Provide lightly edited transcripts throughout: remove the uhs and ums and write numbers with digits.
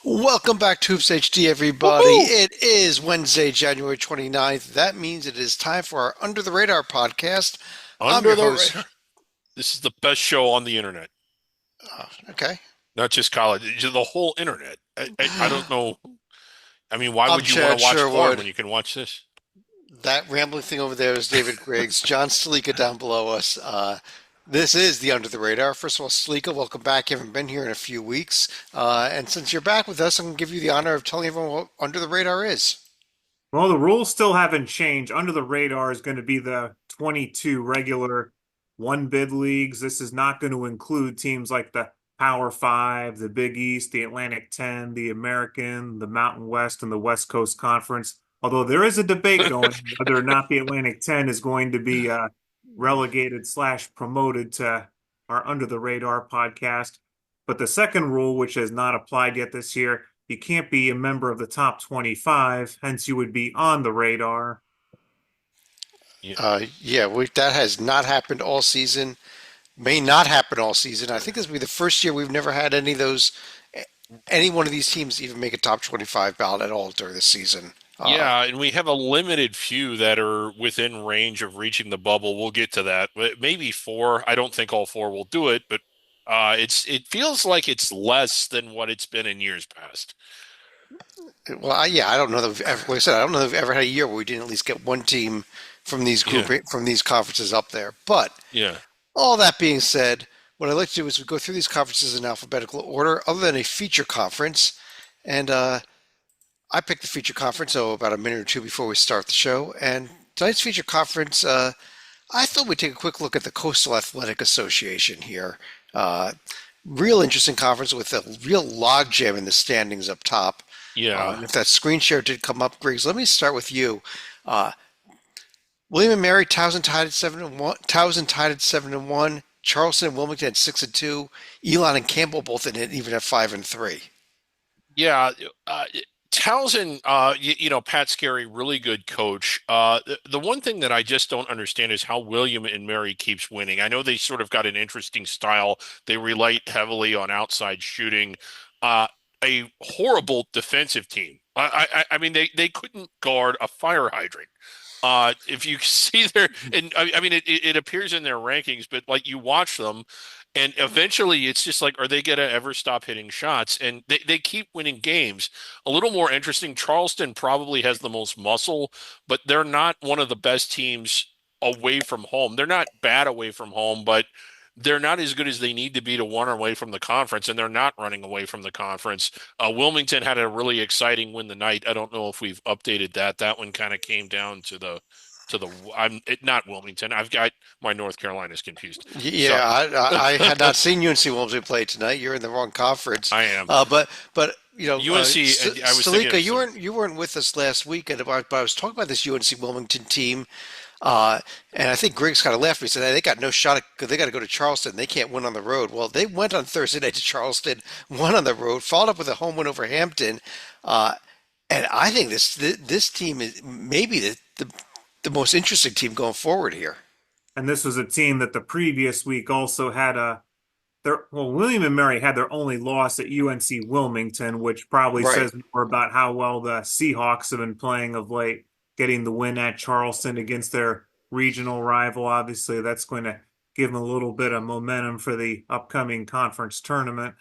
Welcome back to Hoops HD, everybody. Woohoo! It is Wednesday, January 29th. That means it is time for our Under the Radar podcast. I'm Under your the host. radar. This is the best show on the internet, Okay. not just college, just the whole internet. I don't know. I mean, why I'm would you want to Chad watch porn Sherwood. when you can watch this? That rambling thing over there is David Griggs. John Stalika down below us. This is the Under the Radar. First of all, Stalika, welcome back. You haven't been here in a few weeks. And since you're back with us, I'm going to give you the honor of telling everyone what Under the Radar is. Well, the rules still haven't changed. Under the radar is going to be the 22 regular one bid leagues. This is not going to include teams like the Power Five, the Big East, the Atlantic 10, the American, the Mountain West, and the West Coast Conference. Although there is a debate going whether or not the Atlantic 10 is going to be relegated slash promoted to our Under the Radar podcast. But the second rule, which has not applied yet this year, you can't be a member of the top 25, hence you would be on the radar. Yeah, That has not happened all season. May not happen all season. I think this will be the first year we've never had any one of these teams even make a top 25 ballot at all during the season. yeah, and we have a limited few that are within range of reaching the bubble. We'll get to that. But maybe four. I don't think all four will do it, but it feels like it's less than what it's been in years past. I don't know that like I said, I don't know that we've ever had a year where we didn't at least get one team Yeah, from these conferences up there. But yeah. all that being said, what I'd like to do is we go through these conferences in alphabetical order, other than a feature conference. And I picked the feature conference, about a minute or two before we start the show. And tonight's feature conference, I thought we'd take a quick look at the Coastal Athletic Association here. Uh, Real interesting conference with a real logjam in the standings up top. Yeah. If that screen share did come up, Griggs, let me start with you. Uh, William and Mary, Towson tied at 7-1. Towson tied at 7-1. Charleston and Wilmington at 6-2. Elon and Campbell both in it, even at 5-3. Yeah, Townsend, Pat Scarry, really good coach. The one thing that I just don't understand is how William and Mary keeps winning. I know they sort of got an interesting style. They rely heavily on outside shooting. Uh, a horrible defensive team. I mean, they couldn't guard a fire hydrant. If you see their, and I mean, it appears in their rankings, but like you watch them, and eventually it's just like, are they going to ever stop hitting shots? And they keep winning games. A little more interesting, Charleston probably has the most muscle, but they're not one of the best teams away from home. They're not bad away from home, but they're not as good as they need to be to run away from the conference, and they're not running away from the conference. Wilmington had a really exciting win the night. I don't know if we've updated that. That one kind of came down to the not Wilmington. I've got my North Carolina's confused. Yeah, Sorry, I had not seen UNC Wilmington play tonight. You're in the wrong conference. I am. But UNC. I was thinking Stalika, of some. you weren't with us last week, but I was talking about this UNC Wilmington team, and I think Griggs kind of laughed. He said, "Hey, they got no shot. They got to go to Charleston. They can't win on the road." Well, they went on Thursday night to Charleston, won on the road, followed up with a home win over Hampton, uh, and I think this team is maybe the most interesting team going forward here. And this was a team that the previous week also had William and Mary had their only loss at UNC Wilmington, which probably Right. says more about how well the Seahawks have been playing of late, getting the win at Charleston against their regional rival. Obviously, that's going to give them a little bit of momentum for the upcoming conference tournament.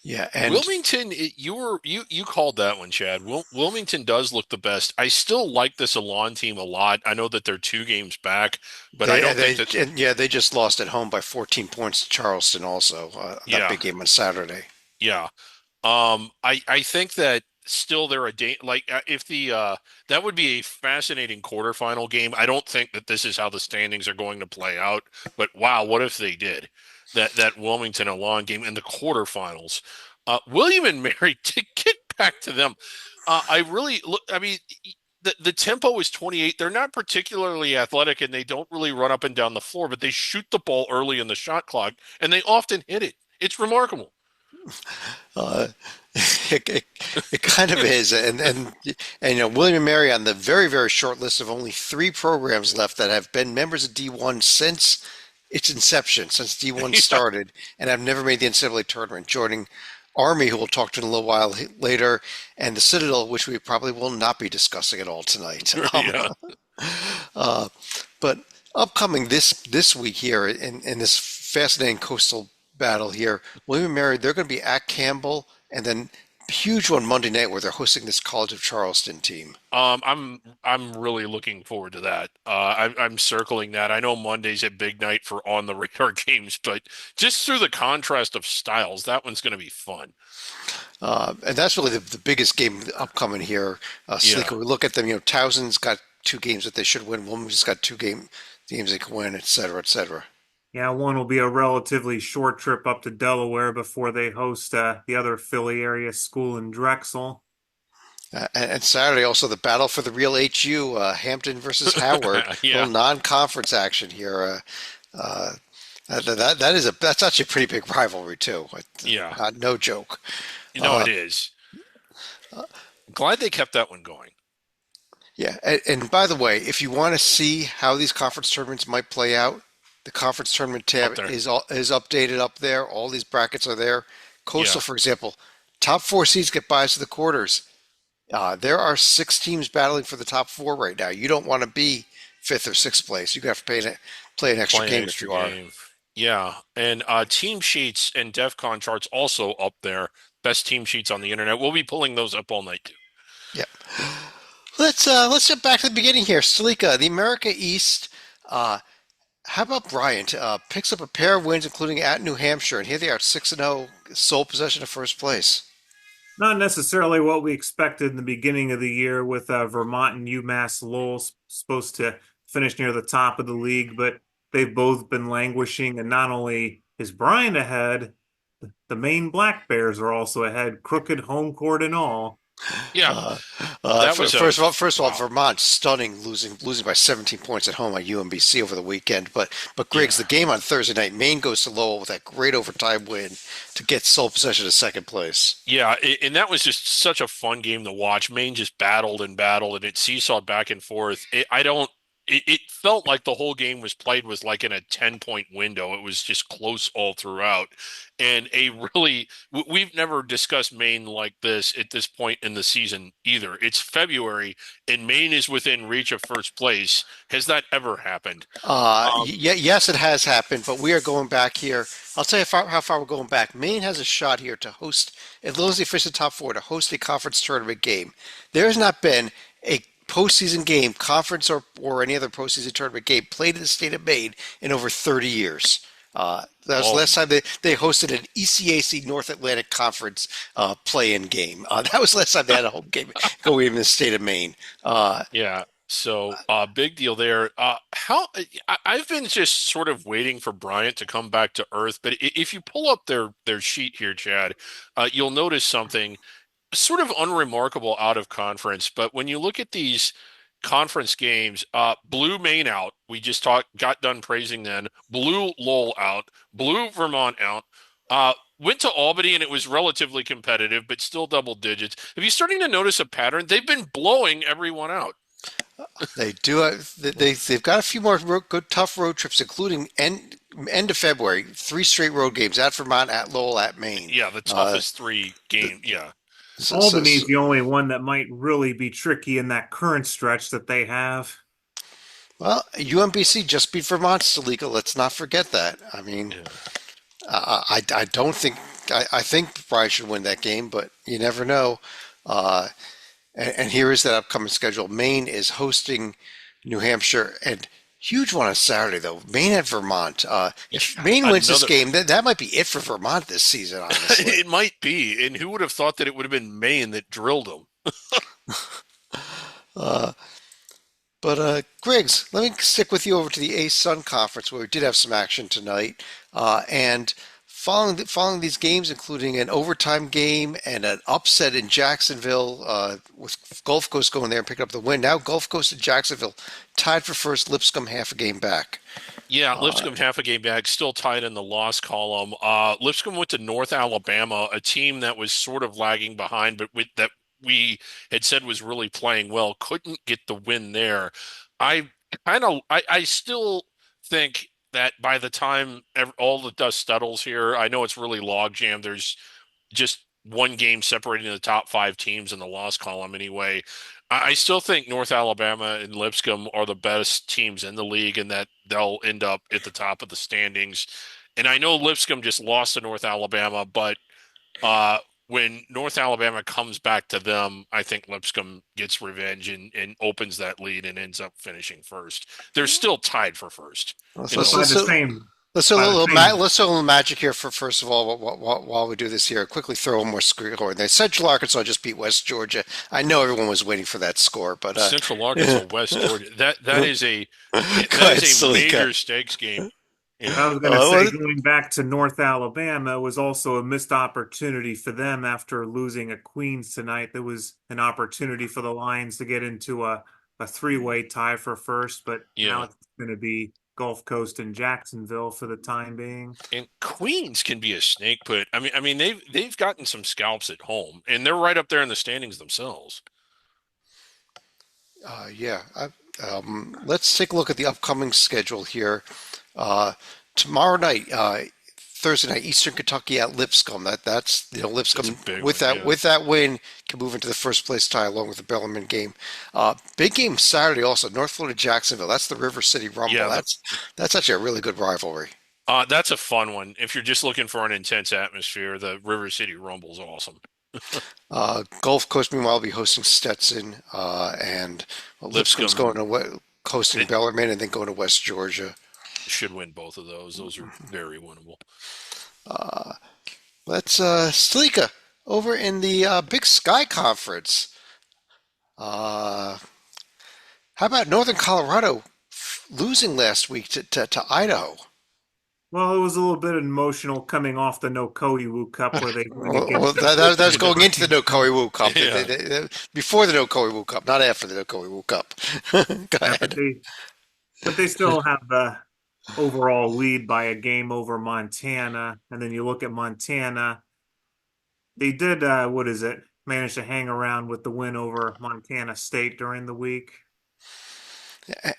Yeah, and Wilmington, you called that one, Chad. Wilmington does look the best. I still like this Alon team a lot. I know that they're 2 games back, but I They, don't think they, that. and yeah, they just lost at home by 14 points to Charleston. Also, that Yeah, big game on Saturday. yeah. I think that still they're if the that would be a fascinating quarterfinal game. I don't think that this is how the standings are going to play out, but wow, what if they did that Wilmington Alon game in the quarterfinals? William and Mary to get back to them. I really look. I mean, the tempo is 28. They're not particularly athletic, and they don't really run up and down the floor, but they shoot the ball early in the shot clock, and they often hit it. It's remarkable. Uh, it, it kind of is, and William and Mary on the very short list of only three programs left that have been members of D1 since its inception, since D1 Yeah. started, and have never made the NCAA tournament, joining Army, who we'll talk to in a little while later, and the Citadel, which we probably will not be discussing at all tonight. Yeah. Uh, but upcoming this week here in this fascinating coastal battle here, William and Mary, they're going to be at Campbell, and then huge one Monday night where they're hosting this College of Charleston team. I'm really looking forward to that. I'm circling that. I know Monday's a big night for on the radar games, but just through the contrast of styles, that one's going to be fun. And that's really the biggest game upcoming here. Yeah. Sleeker, we look at them, Towson's got two games that they should win. Williams got games they can win, et cetera, et cetera. Yeah, one will be a relatively short trip up to Delaware before they host the other Philly area school in Drexel. And Saturday also the battle for the real HU, Hampton versus Howard, Yeah. little non-conference action here. That's actually a pretty big rivalry too. Yeah. No joke. No, Uh, it is. Glad they kept that one going yeah, and by the way, if you want to see how these conference tournaments might play out, the conference tournament up tab there. is updated up there. All these brackets are there. Coastal, Yeah. for example, top four seeds get buys to the quarters. There are six teams battling for the top four right now. You don't want to be fifth or sixth place. You have to play an extra Play an game if extra you are. game. Yeah. And team sheets and DEF CON charts also up there. Best team sheets on the internet. We'll be pulling those up all night too. Yeah. Let's get back to the beginning here. Salika, the America East. How about Bryant? Picks up a pair of wins, including at New Hampshire, and here they are, 6-0, sole possession of first place. Not necessarily what we expected in the beginning of the year with Vermont and UMass Lowell supposed to finish near the top of the league, but they've both been languishing. And not only is Bryant ahead, the Maine Black Bears are also ahead, crooked home court and all. Yeah. Uh, That was first of all, wow. Vermont stunning, losing by 17 points at home at UMBC over the weekend. But Griggs, Yeah. the game on Thursday night, Maine goes to Lowell with that great overtime win to get sole possession of second place. Yeah, and that was just such a fun game to watch. Maine just battled and battled, and it seesawed back and forth. I don't. It felt like the whole game was played was like in a 10-point window. It was just close all throughout, and we've never discussed Maine like this at this point in the season either. It's February, and Maine is within reach of first place. Has that ever happened? Um, Yes, it has happened, but we are going back here. I'll tell you how far we're going back. Maine has a shot here to host, as long as they finish the top four, to host a conference tournament game. There has not been a postseason game, conference or any other postseason tournament game played in the state of Maine in over 30 years. That was the oh, last time they hosted an ECAC North Atlantic Conference play-in game. That was the last time they had a home game going in the state of Maine. Uh, Yeah. So, big deal there. I've been just sort of waiting for Bryant to come back to earth, but if you pull up their sheet here, Chad, you'll notice something sort of unremarkable out of conference. But when you look at these conference games, blew Maine out. We just got done praising then. Blew Lowell out. Blew Vermont out. Went to Albany and it was relatively competitive, but still double digits. If you're starting to notice a pattern, they've been blowing everyone out. They do. They've got a few more good tough road trips, including end of February, three straight road games at Vermont, at Lowell, at Maine. Yeah, the Uh, toughest three game. Yeah. so, so, Albany's so- the only one that might really be tricky in that current stretch that they have. well, UMBC just beat Vermont, Stalika. Let's not forget that. I mean, Yeah. I don't think I think Bryce should win that game, but you never know. Uh, and here is that upcoming schedule. Maine is hosting New Hampshire, and huge one on Saturday though. Maine at Vermont. If Maine wins this Another. game, that might be it for Vermont this season. Honestly. It might be. And who would have thought that it would have been Maine that drilled them? Uh, but Griggs, let me stick with you over to the Ace Sun Conference where we did have some action tonight. And following these games, including an overtime game and an upset in Jacksonville, with Gulf Coast going there and picking up the win. Now Gulf Coast and Jacksonville tied for first. Lipscomb half a game back. Yeah, Uh, Lipscomb half a game back, still tied in the loss column. Lipscomb went to North Alabama, a team that was sort of lagging behind, but that we had said was really playing well. Couldn't get the win there. I still think that by the time all the dust settles here, I know it's really log jam. There's just one game separating the top five teams in the loss column anyway. I still think North Alabama and Lipscomb are the best teams in the league and that they'll end up at the top of the standings. And I know Lipscomb just lost to North Alabama, but uh, when North Alabama comes back to them, I think Lipscomb gets revenge and opens that lead and ends up finishing first. They're still tied for first Let's in the let's By let's, the loss column. same, let's do a by the little same. let's do a little magic here for first of all while we do this here. Quickly throw one more score in there. Central Arkansas just beat West Georgia. I know everyone was waiting for that score, but Central Arkansas, go West Georgia. That is ahead, a Salika. major stakes game. You I know, was going to say, Well, going back to North Alabama was also a missed opportunity for them after losing at Queens tonight. There was an opportunity for the Lions to get into a three-way tie for first, but now yeah. it's going to be Gulf Coast and Jacksonville for the time being. And Queens can be a snake pit. I mean they've gotten some scalps at home, and they're right up there in the standings themselves. yeah. Let's take a look at the upcoming schedule here. Uh, Tomorrow night, Thursday night, Eastern Kentucky at Lipscomb. That's That's a Lipscomb big with one. that Yeah. with that win can move into the first place tie along with the Bellarmine game. Big game Saturday also. North Florida Jacksonville. That's the River City Rumble. Yeah, That's actually a really good rivalry. that's a fun one. If you're just looking for an intense atmosphere, the River City Rumble's awesome. Gulf Coast meanwhile will be hosting Stetson, and Lipscomb's going Lipscomb to hosting it Bellarmine and then going to West Georgia. should win both of those. Those are very winnable. Let's Stalika over in the Big Sky Conference. Uh, how about Northern Colorado losing last week to Idaho? Well, it was a little bit emotional coming off the No Cody Wu Cup where they went Well, against that's going into the No Koei Wu Cup. Yeah. Before the No Koei Wu Cup, not after the No Koei Wu Cup. Go yeah, ahead. but they still have the overall lead by a game over Montana. And then you look at Montana, they did what is it? Manage to hang around with the win over Montana State during the week.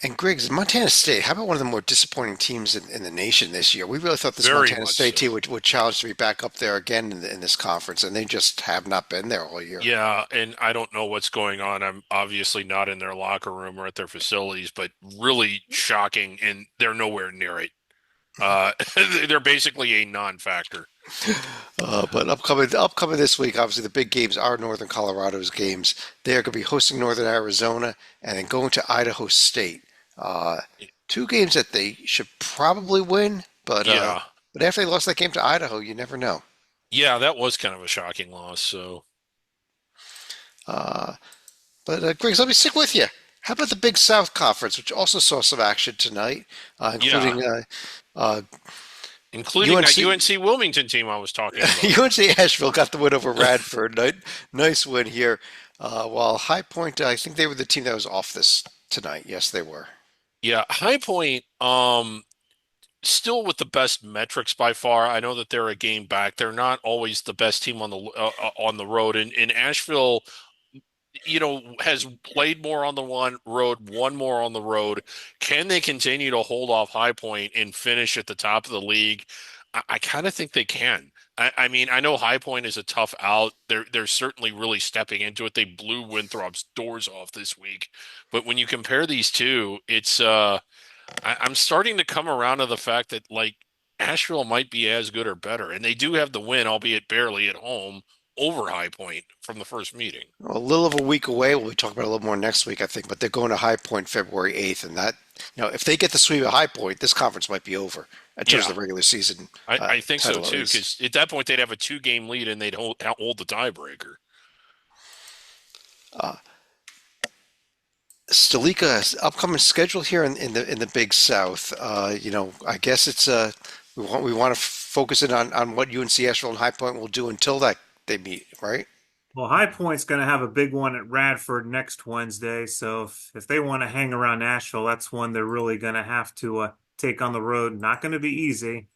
And Griggs, Montana State, how about one of the more disappointing teams in the nation this year? We really thought this Very Montana much State team so. would challenge to be back up there again in this conference, and they just have not been there all year. Yeah, and I don't know what's going on. I'm obviously not in their locker room or at their facilities, but really shocking, and they're nowhere near it. Uh, they're basically a non-factor. But upcoming this week, obviously the big games are Northern Colorado's games. They are going to be hosting Northern Arizona and then going to Idaho State. Uh, Two games that they should probably win, Yeah, but after they lost that game to Idaho, you never know. yeah, that was kind of a shocking loss. So Uh, Griggs, let me stick with you. How about the Big South Conference, which also saw some action tonight, yeah, including uh, including that UNC UNC Wilmington team I was talking about. UNC Asheville got the win over Radford. Nice win here. While High Point, I think they were the team that was off this tonight. Yes, they were. Yeah, High Point, still with the best metrics by far. I know that they're a game back. They're not always the best team on the road. And Asheville, has played more on the road, won more on the road. Can they continue to hold off High Point and finish at the top of the league? I kind of think they can. I mean, I know High Point is a tough out. They're certainly really stepping into it. They blew Winthrop's doors off this week. But when you compare these two, it's I'm starting to come around to the fact that like Asheville might be as good or better, and they do have the win, albeit barely at home, over High Point from the first meeting. A little of a week away. We'll talk about it a little more next week, I think. But they're going to High Point February 8th, and if they get the sweep at High Point, this conference might be over in terms Yeah, of the regular season I think so title too, race. because at that point they'd have a two-game lead and they'd hold the tiebreaker. Uh, Stalika's upcoming schedule here in the Big South. I guess it's we want to focus in on what UNC Asheville and High Point will do until that they meet, right? Well, High Point's going to have a big one at Radford next Wednesday. So if they want to hang around Nashville, that's one they're really going to have to take on the road. Not going to be easy.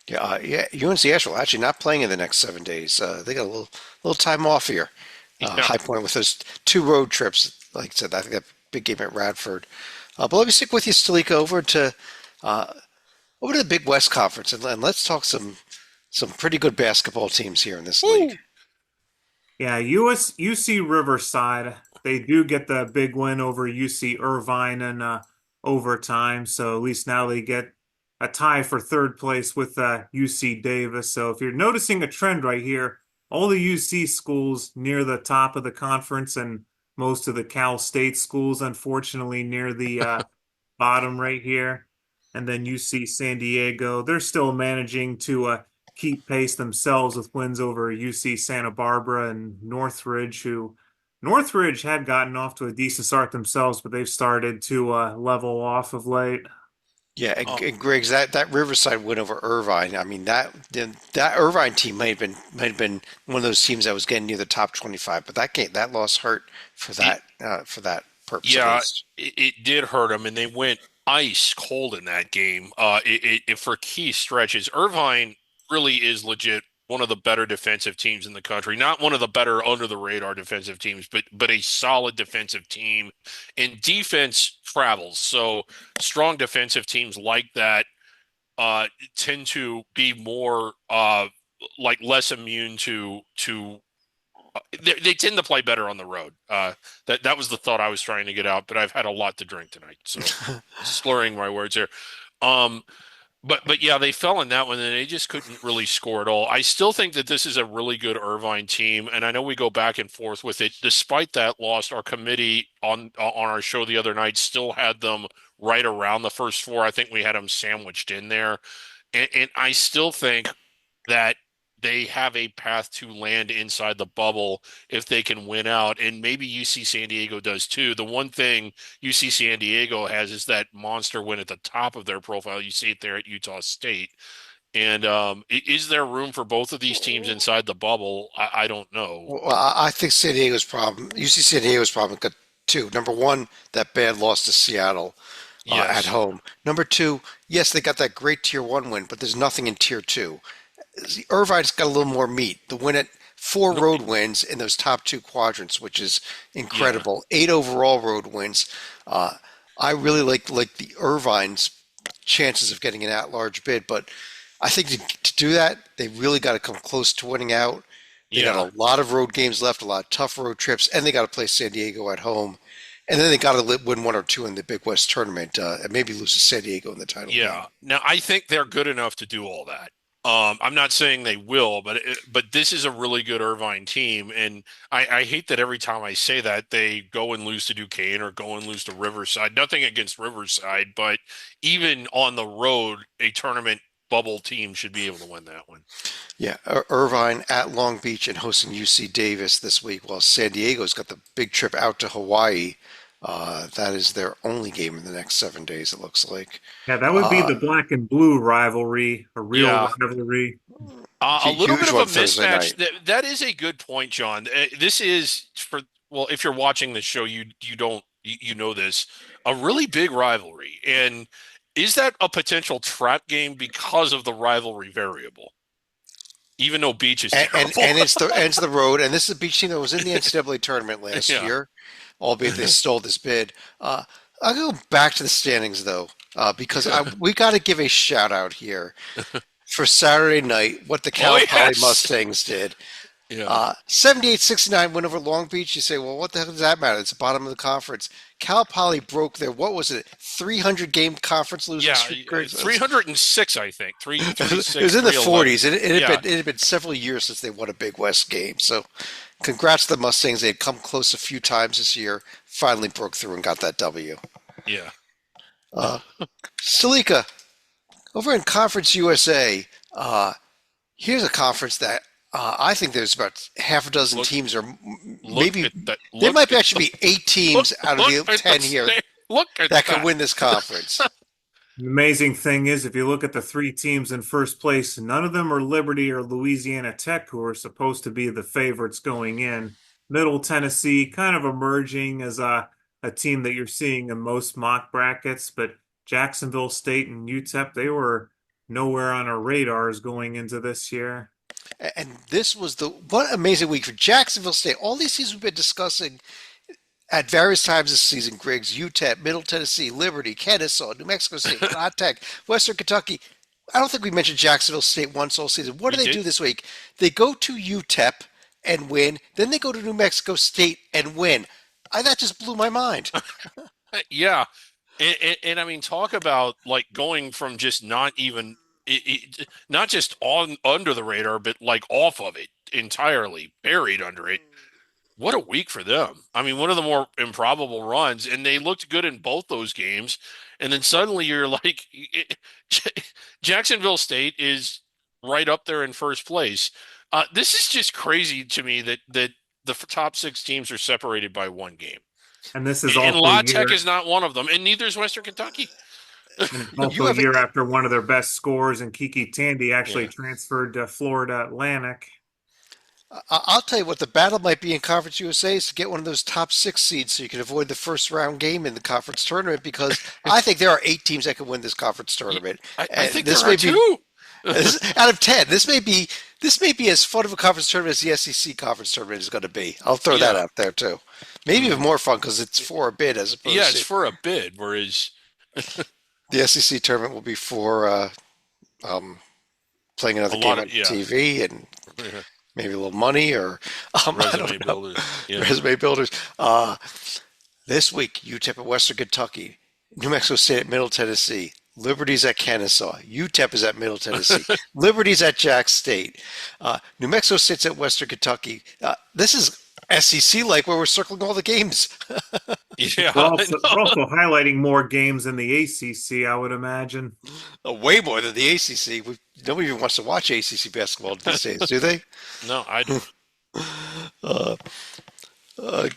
Yeah, yeah. UNC Asheville actually not playing in the next 7 days. They got a little time off here. Yeah. High Point with those two road trips. Like I said, I think that big game at Radford. But let me stick with you, Stalika, uh, over to the Big West Conference, and let's talk some pretty good basketball teams here in this league. Woo! Yeah, UC Riverside, they do get the big win over UC Irvine in overtime. So at least now they get a tie for third place with UC Davis. So if you're noticing a trend right here, all the UC schools near the top of the conference and most of the Cal State schools, unfortunately, near the bottom right here. And then UC San Diego, they're still managing to keep pace themselves with wins over UC Santa Barbara and Northridge, who Northridge had gotten off to a decent start themselves, but they've started to level off of late. Yeah, Oh, and Griggs, that Riverside win over Irvine. I mean, that Irvine team might have been one of those teams that was getting near the top 25, but that loss hurt for that purpose at yeah, least. it did hurt them, and they went ice cold in that game. For key stretches, Irvine really is legit one of the better defensive teams in the country. Not one of the better under the radar defensive teams, but a solid defensive team. And defense travels, so strong defensive teams like that tend to be more like less immune to they tend to play better on the road. That was the thought I was trying to get out, but I've had a lot to drink tonight, so slurring my words here. Um, but yeah, they fell in that one, and they just couldn't really score at all. I still think that this is a really good Irvine team, and I know we go back and forth with it. Despite that loss, our committee on our show the other night still had them right around the first four. I think we had them sandwiched in there, and I still think that they have a path to land inside the bubble if they can win out. And maybe UC San Diego does too. The one thing UC San Diego has is that monster win at the top of their profile. You see it there at Utah State. And is there room for both of these teams inside the bubble? I don't know. Well, I think San Diego's problem, UC San Diego's problem got two. Number one, that bad loss to Seattle at Yes. home. Number two, yes, they got that great tier one win, but there's nothing in tier two. Irvine's got a little more meat. The win at four No, road wins in those top two quadrants, which is yeah. incredible. Eight overall road wins. Uh, I really like the Irvine's chances of getting an at-large bid, but I think to do that, they really got to come close to winning out. They got Yeah. a lot of road games left, a lot of tough road trips, and they got to play San Diego at home. And then they got to win one or two in the Big West tournament, and maybe lose to San Diego in the title game. Yeah. Now I think they're good enough to do all that. I'm not saying they will, but this is a really good Irvine team, and I hate that every time I say that they go and lose to Duquesne or go and lose to Riverside. Nothing against Riverside, but even on the road, a tournament bubble team should be able to win that one. Yeah, Irvine at Long Beach and hosting UC Davis this week, while San Diego's got the big trip out to Hawaii. That is their only game in the next 7 days, it looks like. Yeah, that would be Uh, the black and blue rivalry, a real Yeah. rivalry. A little bit Huge of a one Thursday mismatch. night. That is a good point, John. This is for well, if you're watching the show, you don't you know this a really big rivalry, and is that a potential trap game because of the rivalry variable? Even though Beach is terrible. And it's the road, and this is a beach team that was in the NCAA tournament last Yeah. year, albeit they stole this bid. I'll go back to the standings though, because we got to give a shout out here for Saturday night what the Oh Cal Poly yes. Mustangs did. Yeah. 78-69 win over Long Beach. You say, well, what the heck does that matter? It's the bottom of the conference. Cal Poly broke their, what was it, 300 game conference losing Yeah. streak? Greg? 306, I think. It 306, was in the 311. 40s. Yeah. It had been several years since they won a Big West game. So congrats to the Mustangs. They had come close a few times this year, finally broke through and got that W. Yeah. Uh, Salika, over in Conference USA, here's a conference that I think there's about half a dozen Look teams, or look maybe at that. there Look might at actually be eight look teams out of the look at 10 here look at that can that. win this conference. The amazing thing is, if you look at the three teams in first place, none of them are Liberty or Louisiana Tech, who are supposed to be the favorites going in. Middle Tennessee kind of emerging as a team that you're seeing in most mock brackets, but Jacksonville State and UTEP, they were nowhere on our radars going into this year. And this was the what amazing week for Jacksonville State. All these teams we've been discussing at various times this season, Griggs, UTEP, Middle Tennessee, Liberty, Kennesaw, New Mexico State, La Tech, Western Kentucky, I don't think we mentioned Jacksonville State once all season. What We do they did. do this week? They go to UTEP and win. Then they go to New Mexico State and win. That just blew my mind. Yeah. And I mean, talk about like going from just not even not just on under the radar, but like off of it entirely, buried under it. What a week for them. I mean, one of the more improbable runs, and they looked good in both those games. And then suddenly you're like, Jacksonville State is right up there in first place. This is just crazy to me that the top six teams are separated by one game. And this is And also a La Tech year, is not one of them, and neither is Western Kentucky. and it's You also a have year after one of their best scorers, and Kiki Tandy actually Yeah. transferred to Florida Atlantic. I'll tell you what the battle might be in Conference USA is to get one of those top six seeds so you can avoid the first round game in the conference tournament because I think there are 8 teams that can win this conference tournament. I think This there may are be two. out of 10. This may be as fun of a conference tournament as the SEC conference tournament is going to be. I'll throw that Yeah. out there too. Maybe even more fun because it's for a bid as opposed Yeah, it's to for a bid, whereas the SEC tournament will be for um, playing a another lot game on of yeah, TV and maybe a little money or I resume don't know. builders. Yeah. Resume builders. This week, UTEP at Western Kentucky, New Mexico State at Middle Tennessee, Liberty's at Kennesaw, UTEP is at Middle Tennessee, Liberty's at Jack State, New Mexico State's at Western Kentucky. This is SEC like where we're circling all the games. Yeah, We're I also, we're know. also highlighting more games than the ACC, I would imagine. Way more than the ACC. Nobody even wants to watch ACC basketball these days, do they? No, I don't. Uh, uh,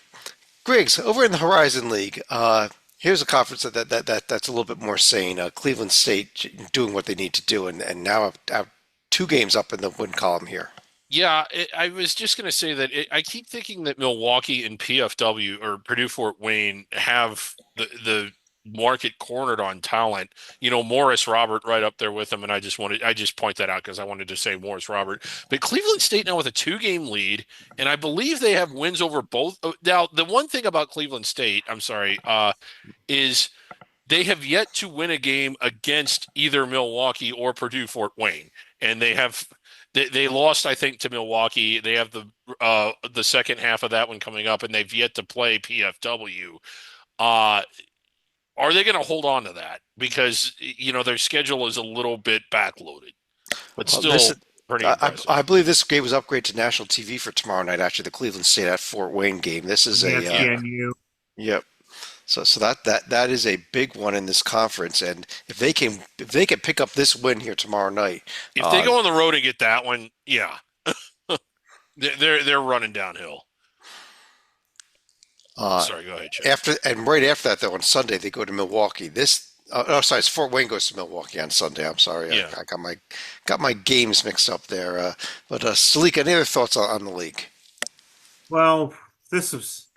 Griggs, over in the Horizon League, here's a conference that's a little bit more sane. Cleveland State doing what they need to do, and now have 2 games up in the win column here. Yeah, I was just going to say that I keep thinking that Milwaukee and PFW or Purdue Fort Wayne have the market cornered on talent. You know, Morris Robert right up there with them, and I just point that out because I wanted to say Morris Robert. But Cleveland State now with a 2-game lead, and I believe they have wins over both. Now, the one thing about Cleveland State, I'm sorry, is they have yet to win a game against either Milwaukee or Purdue Fort Wayne, and they lost, I think, to Milwaukee. They have the second half of that one coming up, and they've yet to play PFW. Uh, are they going to hold on to that? Because you know their schedule is a little bit backloaded, but Well, this still pretty I, impressive. I believe this game was upgraded to national TV for tomorrow night. Actually, the Cleveland State at Fort Wayne game. This is The a Yeah, SENU. yep. So that is a big one in this conference, and if they can pick up this win here tomorrow night, if they uh, go on the road and get that one, yeah, they're running downhill. uh, Sorry, go ahead, Chad. right after that though on Sunday they go to Milwaukee. Sorry, it's Fort Wayne goes to Milwaukee on Sunday. I'm sorry, Yeah. I got my games mixed up there. But Salik, any other thoughts on the league? Well, this was,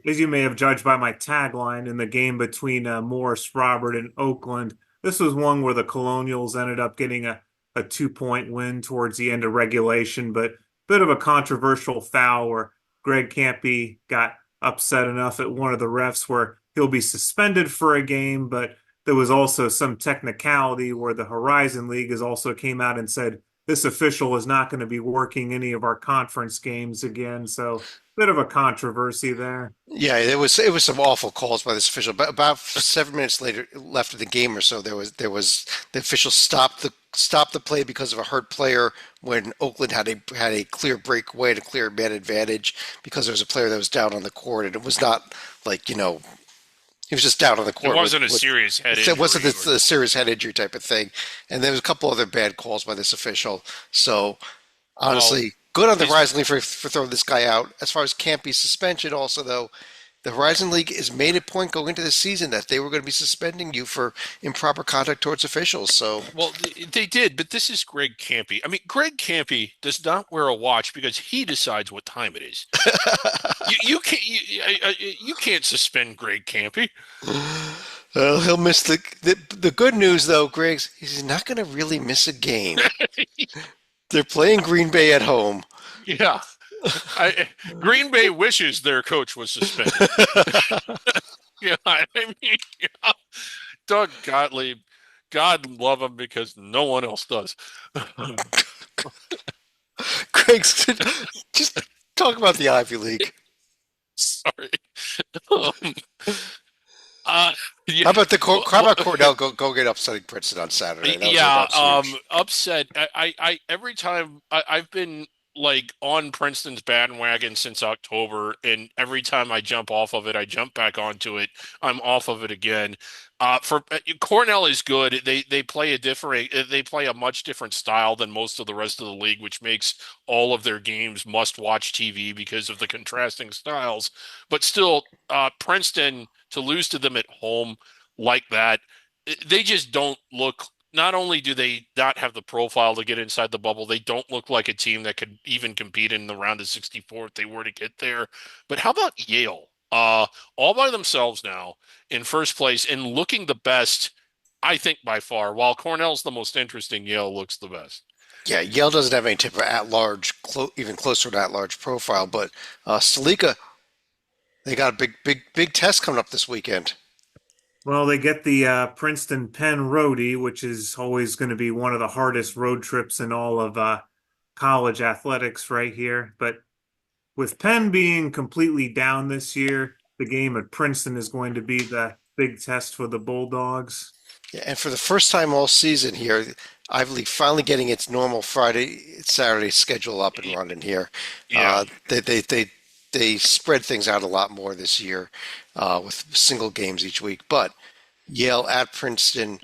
as you may have judged by my tagline in the game between Morris Robert and Oakland, this was one where the Colonials ended up getting a 2-point win towards the end of regulation, but bit of a controversial foul where Greg Campy got upset enough at one of the refs where he'll be suspended for a game, but there was also some technicality where the Horizon League has also came out and said this official is not going to be working any of our conference games again. So bit of a controversy there. Yeah, it was some awful calls by this official. But about 7 minutes later, left of the game or so, there was the official stopped the play because of a hurt player when Oakland had a clear breakaway and a clear man advantage because there was a player that was down on the court and it was not like he was just down on the It court wasn't a with serious head it wasn't injury. the serious head injury type of thing. And there was a couple other bad calls by this official. So Well, honestly, good on the his Horizon League for throwing this guy out. As far as Campy's suspension, also though, the Horizon League has made a point going into the season that they were going to be suspending you for improper conduct towards officials. So Well, they did, but this is Greg Campy. I mean, Greg Campy does not wear a watch because he decides what time it is. You can't you can't suspend Greg Campy. well, he'll miss the good news though, Griggs. He's not going to really miss a game. They're playing Green Bay at home. Yeah, Green Bay wishes their coach was suspended. Yeah, I mean, yeah. Doug Gottlieb. God love him because no one else does. Craig's just talk about the Ivy League. Sorry. Um, uh, yeah. How about Well, how about Cornell go get upsetting Princeton on Saturday? yeah. That's huge. Upset. Every time I've been like on Princeton's bandwagon since October, and every time I jump off of it, I jump back onto it. I'm off of it again. For Cornell is good. They play a different. They play a much different style than most of the rest of the league, which makes all of their games must-watch TV because of the contrasting styles. But still, Princeton to lose to them at home like that, they just don't look. Not only do they not have the profile to get inside the bubble, they don't look like a team that could even compete in the round of 64 if they were to get there. But how about Yale? All by themselves now in first place and looking the best, I think by far. While Cornell's the most interesting, Yale looks the best. Yeah, Yale doesn't have any type of at-large, even closer to at-large profile, but Salika, they got a big test coming up this weekend. Well, they get the Princeton Penn Roadie, which is always going to be one of the hardest road trips in all of college athletics right here. But with Penn being completely down this year, the game at Princeton is going to be the big test for the Bulldogs. Yeah, and for the first time all season here, Ivy League finally getting its normal Friday, Saturday schedule up and running here. Yeah. They spread things out a lot more this year with single games each week. But Yale at Princeton.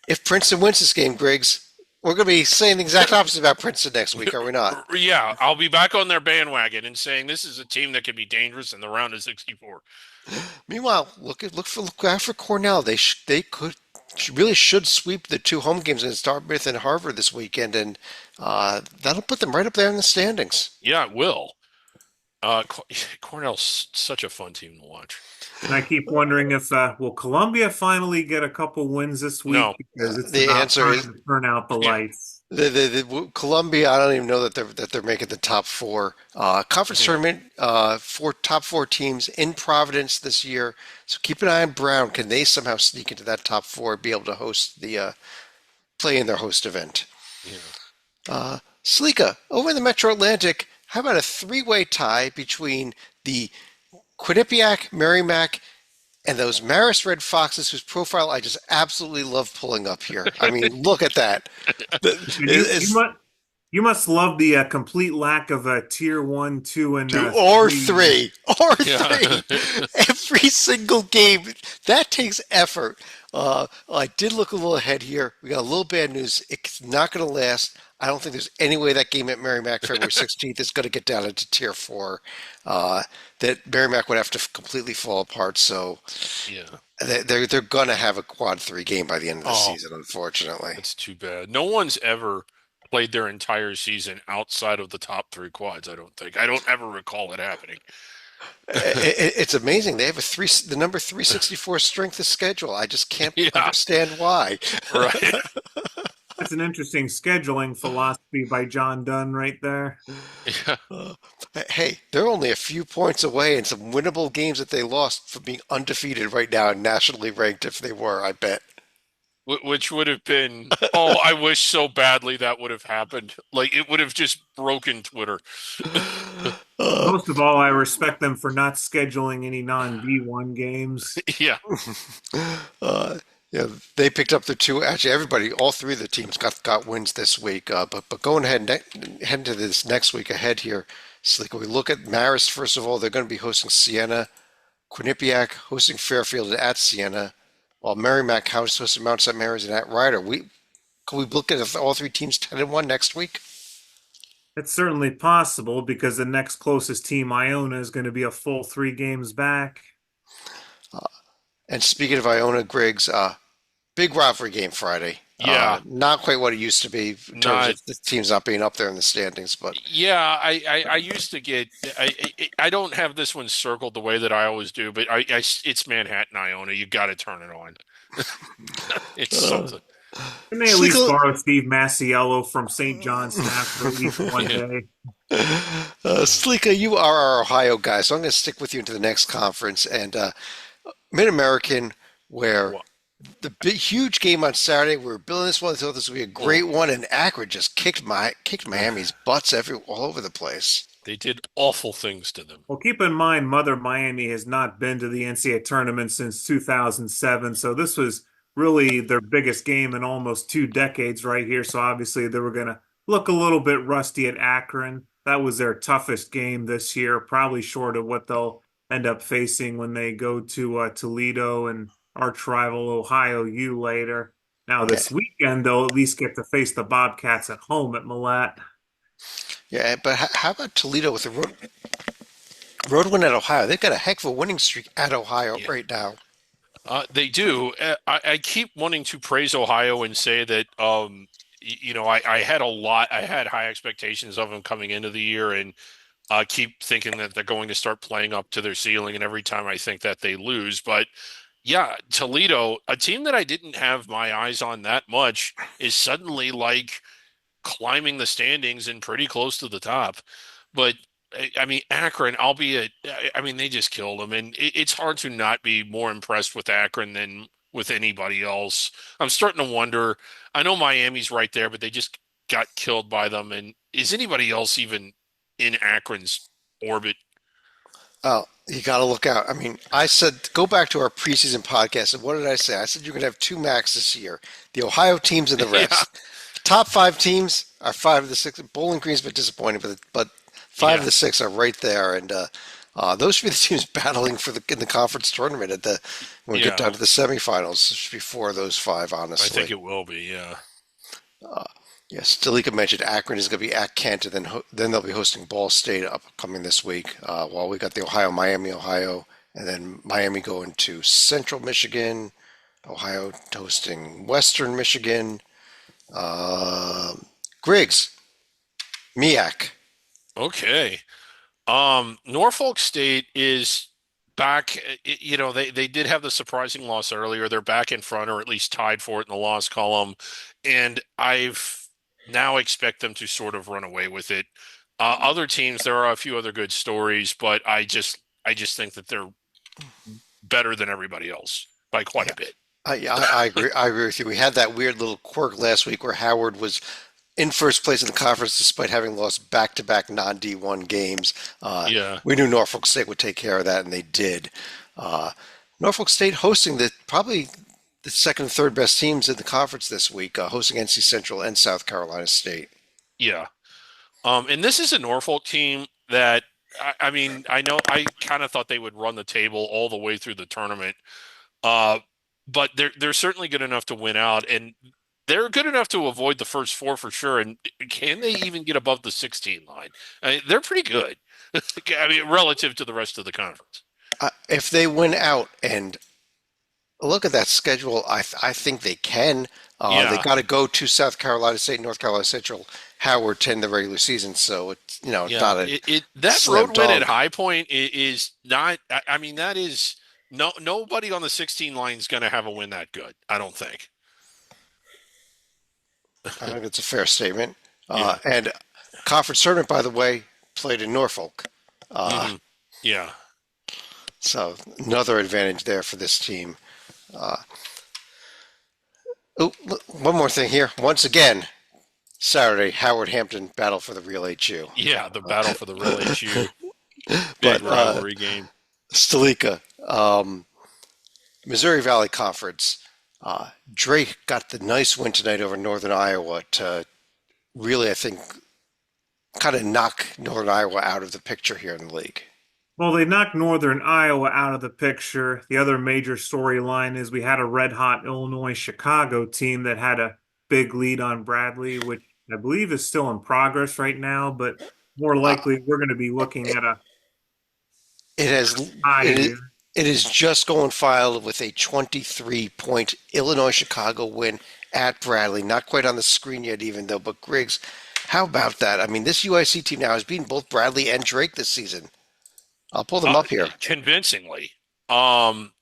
If Princeton wins this game, Griggs, we're going to be saying the exact opposite about Princeton next week, are we not? Yeah, I'll be back on their bandwagon and saying this is a team that could be dangerous in the round of 64. Meanwhile, look out for Cornell. They could really should sweep the two home games against Dartmouth and Harvard this weekend, and that'll put them right up there in the standings. Yeah, it will. Cornell's such a fun team to watch. And I keep wondering if will Columbia finally get a couple wins this week No. because it's The about answer time is to turn out the Yeah. lights. Columbia. I don't even know that they're making the top four conference Yeah. tournament. Top four teams in Providence this year. So keep an eye on Brown. Can they somehow sneak into that top four, be able to host the play in their host event? Yeah. Slika, over in the Metro Atlantic, how about a three-way tie between the Quinnipiac, Merrimack, and those Marist Red Foxes, whose profile I just absolutely love pulling up here. I mean, look at that. And you must love the complete lack of a tier 1, 2, and Two or three. three. Every single game. That takes effort. I did look a little ahead here. We got a little bad news. It's not going to last. I don't think there's any way that game at Merrimack February 16th is going to get down into tier 4. That Merrimack would have to completely fall apart. So Yeah. they're going to have a quad 3 game by the end of the Oh. season, unfortunately. That's too bad. No one's ever played their entire season outside of the top three quads, I don't think. I don't ever recall it happening. It's amazing. They have the number 364 strength of schedule. I just can't Yeah. understand why. Right. That's an interesting scheduling philosophy by John Dunn right there. Yeah. Hey, they're only a few points away and some winnable games that they lost from being undefeated right now and nationally ranked if they were, I bet. Which would have been, I wish so badly that would have happened. Like, it would have just broken Twitter. Most of all, I respect them for not scheduling any non-D1 games. Yeah. Yeah, they picked up their two. Actually, everybody, all three of the teams got wins this week. But going ahead, heading to this next week ahead here, so like we look at Marist first of all. They're going to be hosting Siena, Quinnipiac hosting Fairfield at Siena, while Merrimack hosting Mount St. Mary's and at Ryder. Can we look at all three teams 10-1 next week? It's certainly possible because the next closest team, Iona, is going to be a full 3 games back. And speaking of Iona, Griggs, big rivalry game Friday. Yeah. Not quite what it used to be in terms Not- of the teams not being up there in the standings, but Yeah, I used to get I don't have this one circled the way that I always do, but it's Manhattan Iona. You got to turn it on. It's something. Can they at least Slickle- borrow Steve Masiello from St. John's staff for at least one Yeah. day? Slika, you are our Ohio guy, so I'm going to stick with you into the next conference and Mid-American, where Wha- the big, huge game on Saturday. We were building this one. I thought this would be a Oh, great one, and Akron just kicked Miami's butts all over the place. they did awful things to them. Well, keep in mind, Mother Miami has not been to the NCAA tournament since 2007. So this was really their biggest game in almost 2 decades right here. So obviously they were going to look a little bit rusty at Akron. That was their toughest game this year, probably short of what they'll end up facing when they go to Toledo and arch rival Ohio U later. Now, Yeah, this weekend, they'll at least get to face the Bobcats at home at Millette. yeah. But how about Toledo with a road win at Ohio? They've got a heck of a winning streak at Ohio Yeah. right now. They do. I keep wanting to praise Ohio and say that, I had I had high expectations of them coming into the year, and keep thinking that they're going to start playing up to their ceiling. And every time I think that, they lose. But yeah, Toledo, a team that I didn't have my eyes on that much, is suddenly like climbing the standings and pretty close to the top. But I mean, Akron, albeit, I mean, they just killed them, and it's hard to not be more impressed with Akron than with anybody else. I'm starting to wonder. I know Miami's right there, but they just got killed by them. And is anybody else even in Akron's orbit? Oh, you got to look out. I mean, I said go back to our preseason podcast, and what did I say? I said you're going to have two Macs this year: the Ohio teams and the Yeah, rest. Top five teams are five of the six. Bowling Green's been disappointing, but five of yeah. the six are right there, and those should be the teams battling for the in the conference tournament when we get Yeah, down to the semifinals. It should be four of those five, I think honestly. it will be. Yeah. Yes, Stalika mentioned Akron is going to be at Kent, and then they'll be hosting Ball State upcoming this week. While we got the Ohio, and then Miami going to Central Michigan, Ohio hosting Western Michigan. Uh, Griggs, MEAC. Okay. Norfolk State is back. They did have the surprising loss earlier. They're back in front, or at least tied for it in the loss column. And I've now expect them to sort of run away with it. Other teams, there are a few other good stories, but I just think that they're better than everybody else by quite Yeah, a bit. I agree. I agree with you. We had that weird little quirk last week where Howard was in first place in the conference despite having lost back-to-back non-D1 games. Yeah. We knew Norfolk State would take care of that, and they did. Uh, Norfolk State hosting probably the second and third best teams in the conference this week, hosting NC Central and South Carolina State. Yeah. And this is a Norfolk team that I mean, I know I kind of thought they would run the table all the way through the tournament. Uh, but they're certainly good enough to win out, and they're good enough to avoid the first four for sure. And can they even get above the 16 line? They're pretty good. I mean, relative to the rest of the conference. If they win out and look at that schedule, I think they can. They Yeah, got to go to South Carolina State, North Carolina Central, Howard 10 the regular season, so it's it's yeah. not a It that slam road win at dunk. High Point is not. I mean, that is nobody on the 16 line is going to have a win that good. I don't think. I think it's a fair statement. Yeah. And conference tournament, by the way, played in Norfolk. Uh, Hmm. Yeah. so another advantage there for this team. Uh, one more thing here. Once again, Saturday, Howard Hampton battle for the real HU. Yeah. The battle for the real HU. Big But rivalry game. Stalika, Missouri Valley Conference. Drake got the nice win tonight over Northern Iowa to really, I think, kind of knock Northern Iowa out of the picture here in the league. Well, they knocked Northern Iowa out of the picture. The other major storyline is we had a red hot Illinois Chicago team that had a big lead on Bradley, which I believe is still in progress right now, but more Uh, likely we're going to be looking at a it has tie it is, here. it is just going filed with a 23-point Illinois Chicago win at Bradley. Not quite on the screen yet, even though. But Griggs, how about that? I mean, this UIC team now has beaten both Bradley and Drake this season. I'll pull them Uh, up here. Convincingly. Um,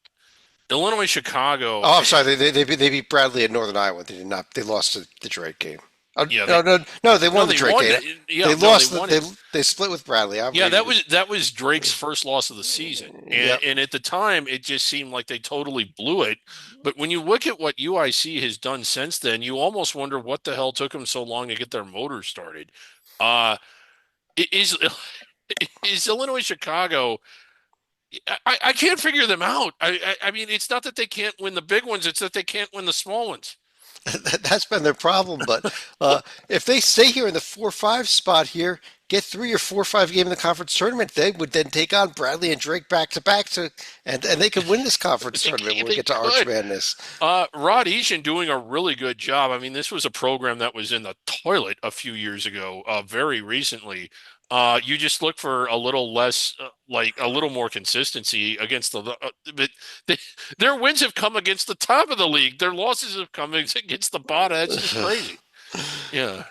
Illinois, Chicago. Oh, I'm sorry. They beat Bradley at Northern Iowa. They did not. They lost to the Drake game. Yeah, No, no, no. They no, won the they Drake won game. it. Yeah, They no, they lost. won it. They split with Bradley. I Yeah, agree. that was Drake's first loss of the season, Yep. and at the time, it just seemed like they totally blew it. But when you look at what UIC has done since then, you almost wonder what the hell took them so long to get their motor started. Uh, is is Illinois Chicago? I can't figure them out. I mean, it's not that they can't win the big ones; it's that they can't win the small ones. That's been their problem. But if they stay here in the 4-5 spot here, get 3 or 4 or 5 game in the conference tournament, they would then take on Bradley and Drake back to back and they could win this conference tournament when we They get to Arch could. Madness. Rod Easton doing a really good job. I mean, this was a program that was in the toilet a few years ago, very recently. You just look for a little less, like a little more consistency against but they, their wins have come against the top of the league. Their losses have come against the bottom. That's just crazy. Yeah.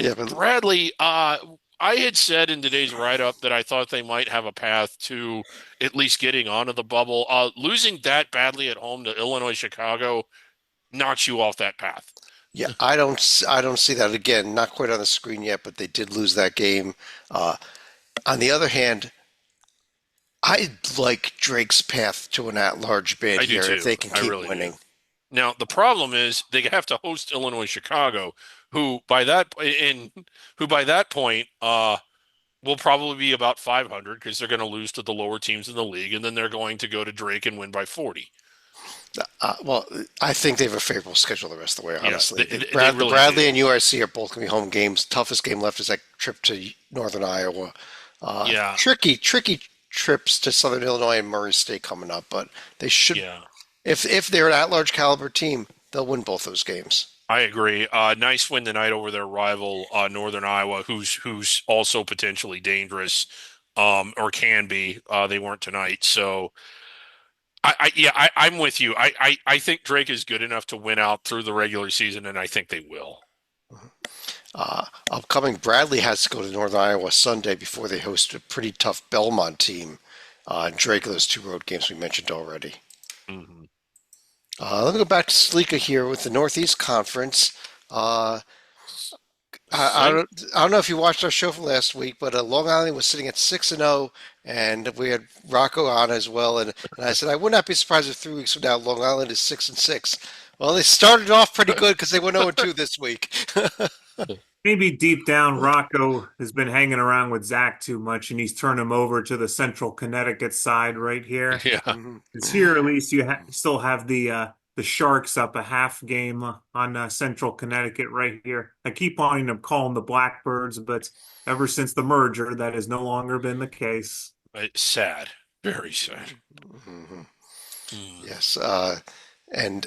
Yeah, And but Bradley, I had said in today's write-up that I thought they might have a path to at least getting onto the bubble. Losing that badly at home to Illinois Chicago knocks you off that path. yeah, I don't see that again. Not quite on the screen yet, but they did lose that game. Uh, on the other hand, I like Drake's path to an at-large bid I do here if too. they can I keep really do. winning. Now, the problem is they have to host Illinois Chicago, who by that in who by that point will probably be about 500 because they're going to lose to the lower teams in the league, and then they're going to go to Drake and win by 40. Well, I think they have a favorable schedule the rest of the way, Yeah, honestly. they The really Bradley do. and URC are both going to be home games. Toughest game left is that trip to Northern Iowa. Yeah, Tricky trips to Southern Illinois and Murray State coming up, but they should, yeah. if they're an at-large caliber team, they'll win both those games. I agree. Nice win tonight over their rival, Northern Iowa, who's also potentially dangerous, or can be. They weren't tonight, so I'm with you. I think Drake is good enough to win out through the regular season, and I think they will. Upcoming, Bradley has to go to Northern Iowa Sunday before they host a pretty tough Belmont team. And Drake, those 2 road games we mentioned already. Hmm. Let me go back to Slika here with the Northeast Conference. Uh, Same. I don't know if you watched our show from last week, but Long Island was sitting at 6-0, and we had Rocco on as well. And I said I would not be surprised if 3 weeks from now Long Island is 6-6. Well, they started off pretty good because they went 0-2 this week. Maybe deep down, Rocco has been hanging around with Zach too much, and he's turned him over to the Central Connecticut side right here. Yeah. Mhm. Because here, at least, you still have the Sharks up a half game on Central Connecticut right here. I keep wanting to call them the Blackbirds, but ever since the merger, that has no longer been the case. It's sad. Very sad. Mhm. Mm. Yes, and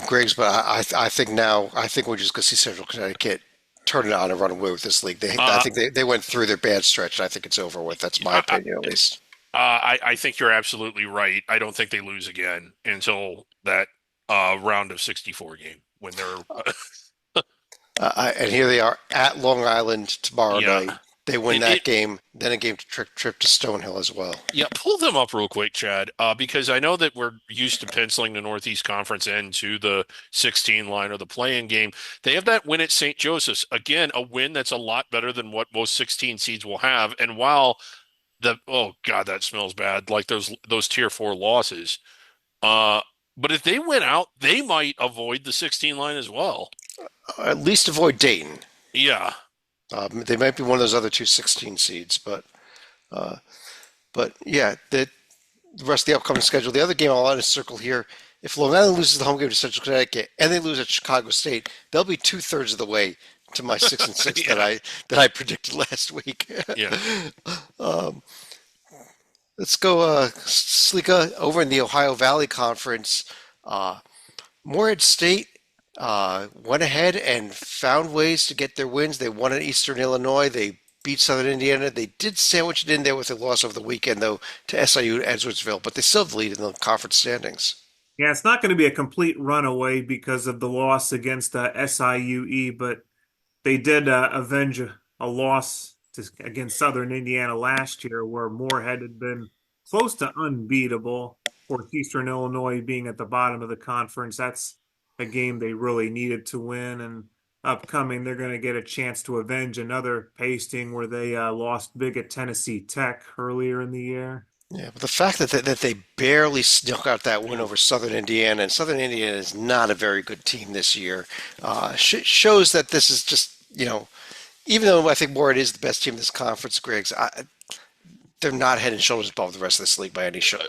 Griggs, but I think we're just going to see Central Connecticut turn it on and run away with this league. I Uh, think they went through their bad stretch, and I think it's over with. That's my I, opinion, at least. I think you're absolutely right. I don't think they lose again until that round of 64 game when they're And here they are at Long Island tomorrow yeah. night. They win It, that it game, then a game to trip to Stonehill as well. yeah, pull them up real quick, Chad, because I know that we're used to penciling the Northeast Conference into the 16 line or the play-in game. They have that win at St. Joseph's. Again, a win that's a lot better than what most 16 seeds will have. And while oh God, that smells bad, like those tier 4 losses. Uh, but if they win out, they might avoid the 16 line as well. At least avoid Dayton. Yeah. They might be one of those other 2 16 seeds, uh, but yeah, the rest of the upcoming schedule. The other game I'll add a circle here. If Long Island loses the home game to Central Connecticut and they lose at Chicago State, they'll be 2/3 of the way to my 6-6 Yeah. that I predicted last week. Yeah. um, let's go, Slika, over in the Ohio Valley Conference. Uh, Morehead State went ahead and found ways to get their wins. They won at Eastern Illinois. They beat Southern Indiana. They did sandwich it in there with a loss over the weekend, though, to SIU Edwardsville, but they still have the lead in the conference standings. Yeah, it's not going to be a complete runaway because of the loss against SIUE, but they did avenge a loss against Southern Indiana last year, where Moorhead had been close to unbeatable. For Eastern Illinois being at the bottom of the conference, that's a game they really needed to win. And upcoming, they're going to get a chance to avenge another pasting where they lost big at Tennessee Tech earlier in the year. Yeah, but the fact that they barely snuck out that win Ooh. over Southern Indiana, and Southern Indiana is not a very good team this year, shows that this is just, even though I think Morehead is the best team in this conference, Griggs, they're not head and shoulders above the rest of this league by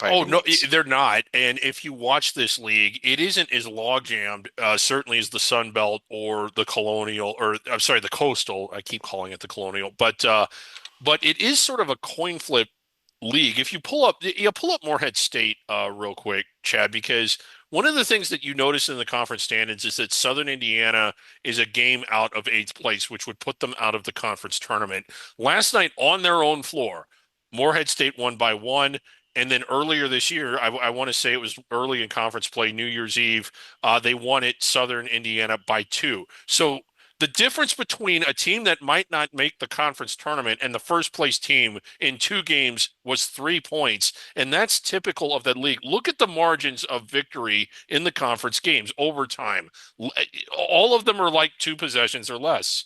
Oh any no, means. they're not. And if you watch this league, it isn't as log jammed, certainly as the Sun Belt or the Colonial, or I'm sorry, the Coastal. I keep calling it the Colonial, but it is sort of a coin flip league. If you pull up Morehead State real quick, Chad, because one of the things that you notice in the conference standings is that Southern Indiana is a game out of eighth place, which would put them out of the conference tournament. Last night on their own floor, Morehead State won by one. And then earlier this year, I want to say it was early in conference play, New Year's Eve, they won at Southern Indiana by two. So the difference between a team that might not make the conference tournament and the first place team in two games was 3 points. And that's typical of that league. Look at the margins of victory in the conference games over time. All of them are like two possessions or less.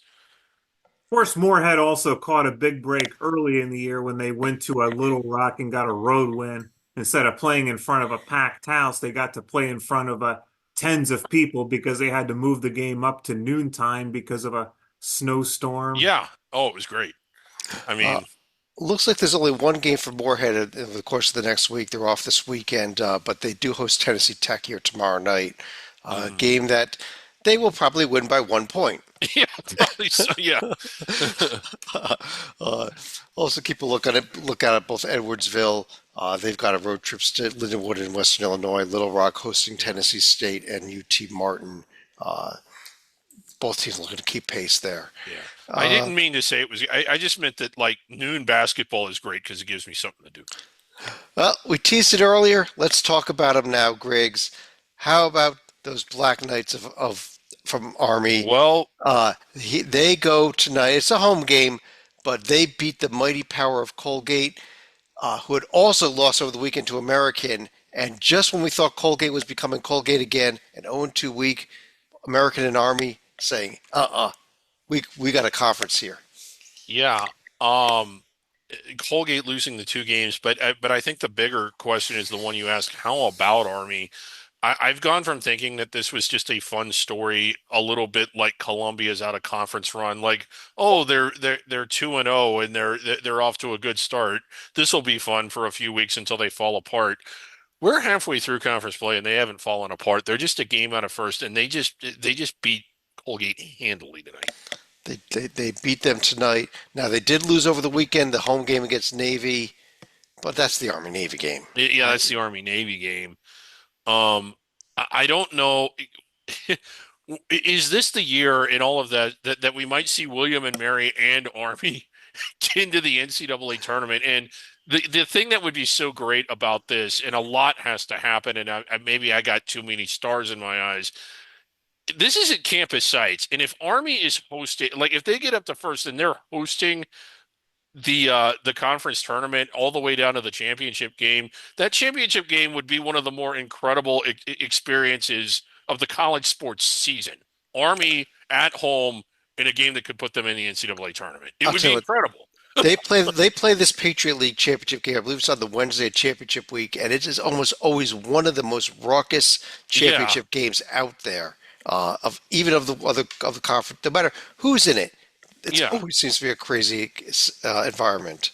Of course, Moorhead also caught a big break early in the year when they went to a Little Rock and got a road win. Instead of playing in front of a packed house, they got to play in front of tens of people because they had to move the game up to noontime because of a snowstorm. Yeah. Oh, it was great. I Uh, mean, Looks like there's only one game for Morehead in the course of the next week. They're off this weekend, but they do host Tennessee Tech here tomorrow night. A mm, game that they will probably win by 1 point. yeah, probably so. Yeah. uh, Also, keep a look out at both Edwardsville. They've got a road trips to Lindenwood in Western Illinois, Little Rock hosting Yeah. Tennessee State, and UT Martin. Uh, both teams looking to keep pace there. Yeah. I Uh, didn't mean to say it was, I just meant that like noon basketball is great because it gives me something to do. well, we teased it earlier. Let's talk about them now, Griggs. How about those Black Knights of from Army? Well, They go tonight. It's a home game, but they beat the mighty power of Colgate, who had also lost over the weekend to American. And just when we thought Colgate was becoming Colgate again, an 0-2 week, American and Army saying, we got a conference here. yeah. Colgate losing the two games, but I think the bigger question is the one you asked, how about Army? I've gone from thinking that this was just a fun story, a little bit like Columbia's out of conference run, like, oh, they're 2-0 and they're off to a good start. This will be fun for a few weeks until they fall apart. We're halfway through conference play and they haven't fallen apart. They're just a game out of first, and they just beat Colgate handily tonight. They beat them tonight. Now they did lose over the weekend, the home game against Navy, but that's the Army Navy game. Yeah, that's the Army Navy game. I don't know. Is this the year in all of that we might see William and Mary and Army into the NCAA tournament? And the thing that would be so great about this, and a lot has to happen, and maybe I got too many stars in my eyes. This is at campus sites, and if Army is hosting, like if they get up to first and they're hosting the conference tournament all the way down to the championship game, that championship game would be one of the more incredible experiences of the college sports season. Army at home in a game that could put them in the NCAA tournament. It I'll would tell be you what, incredible. they play this Patriot League championship game. I believe it's on the Wednesday of championship week, and it is almost always one of the most raucous Yeah, championship games out there. Of even of the other of the conference, no matter who's in it, it yeah, always seems to be a crazy environment.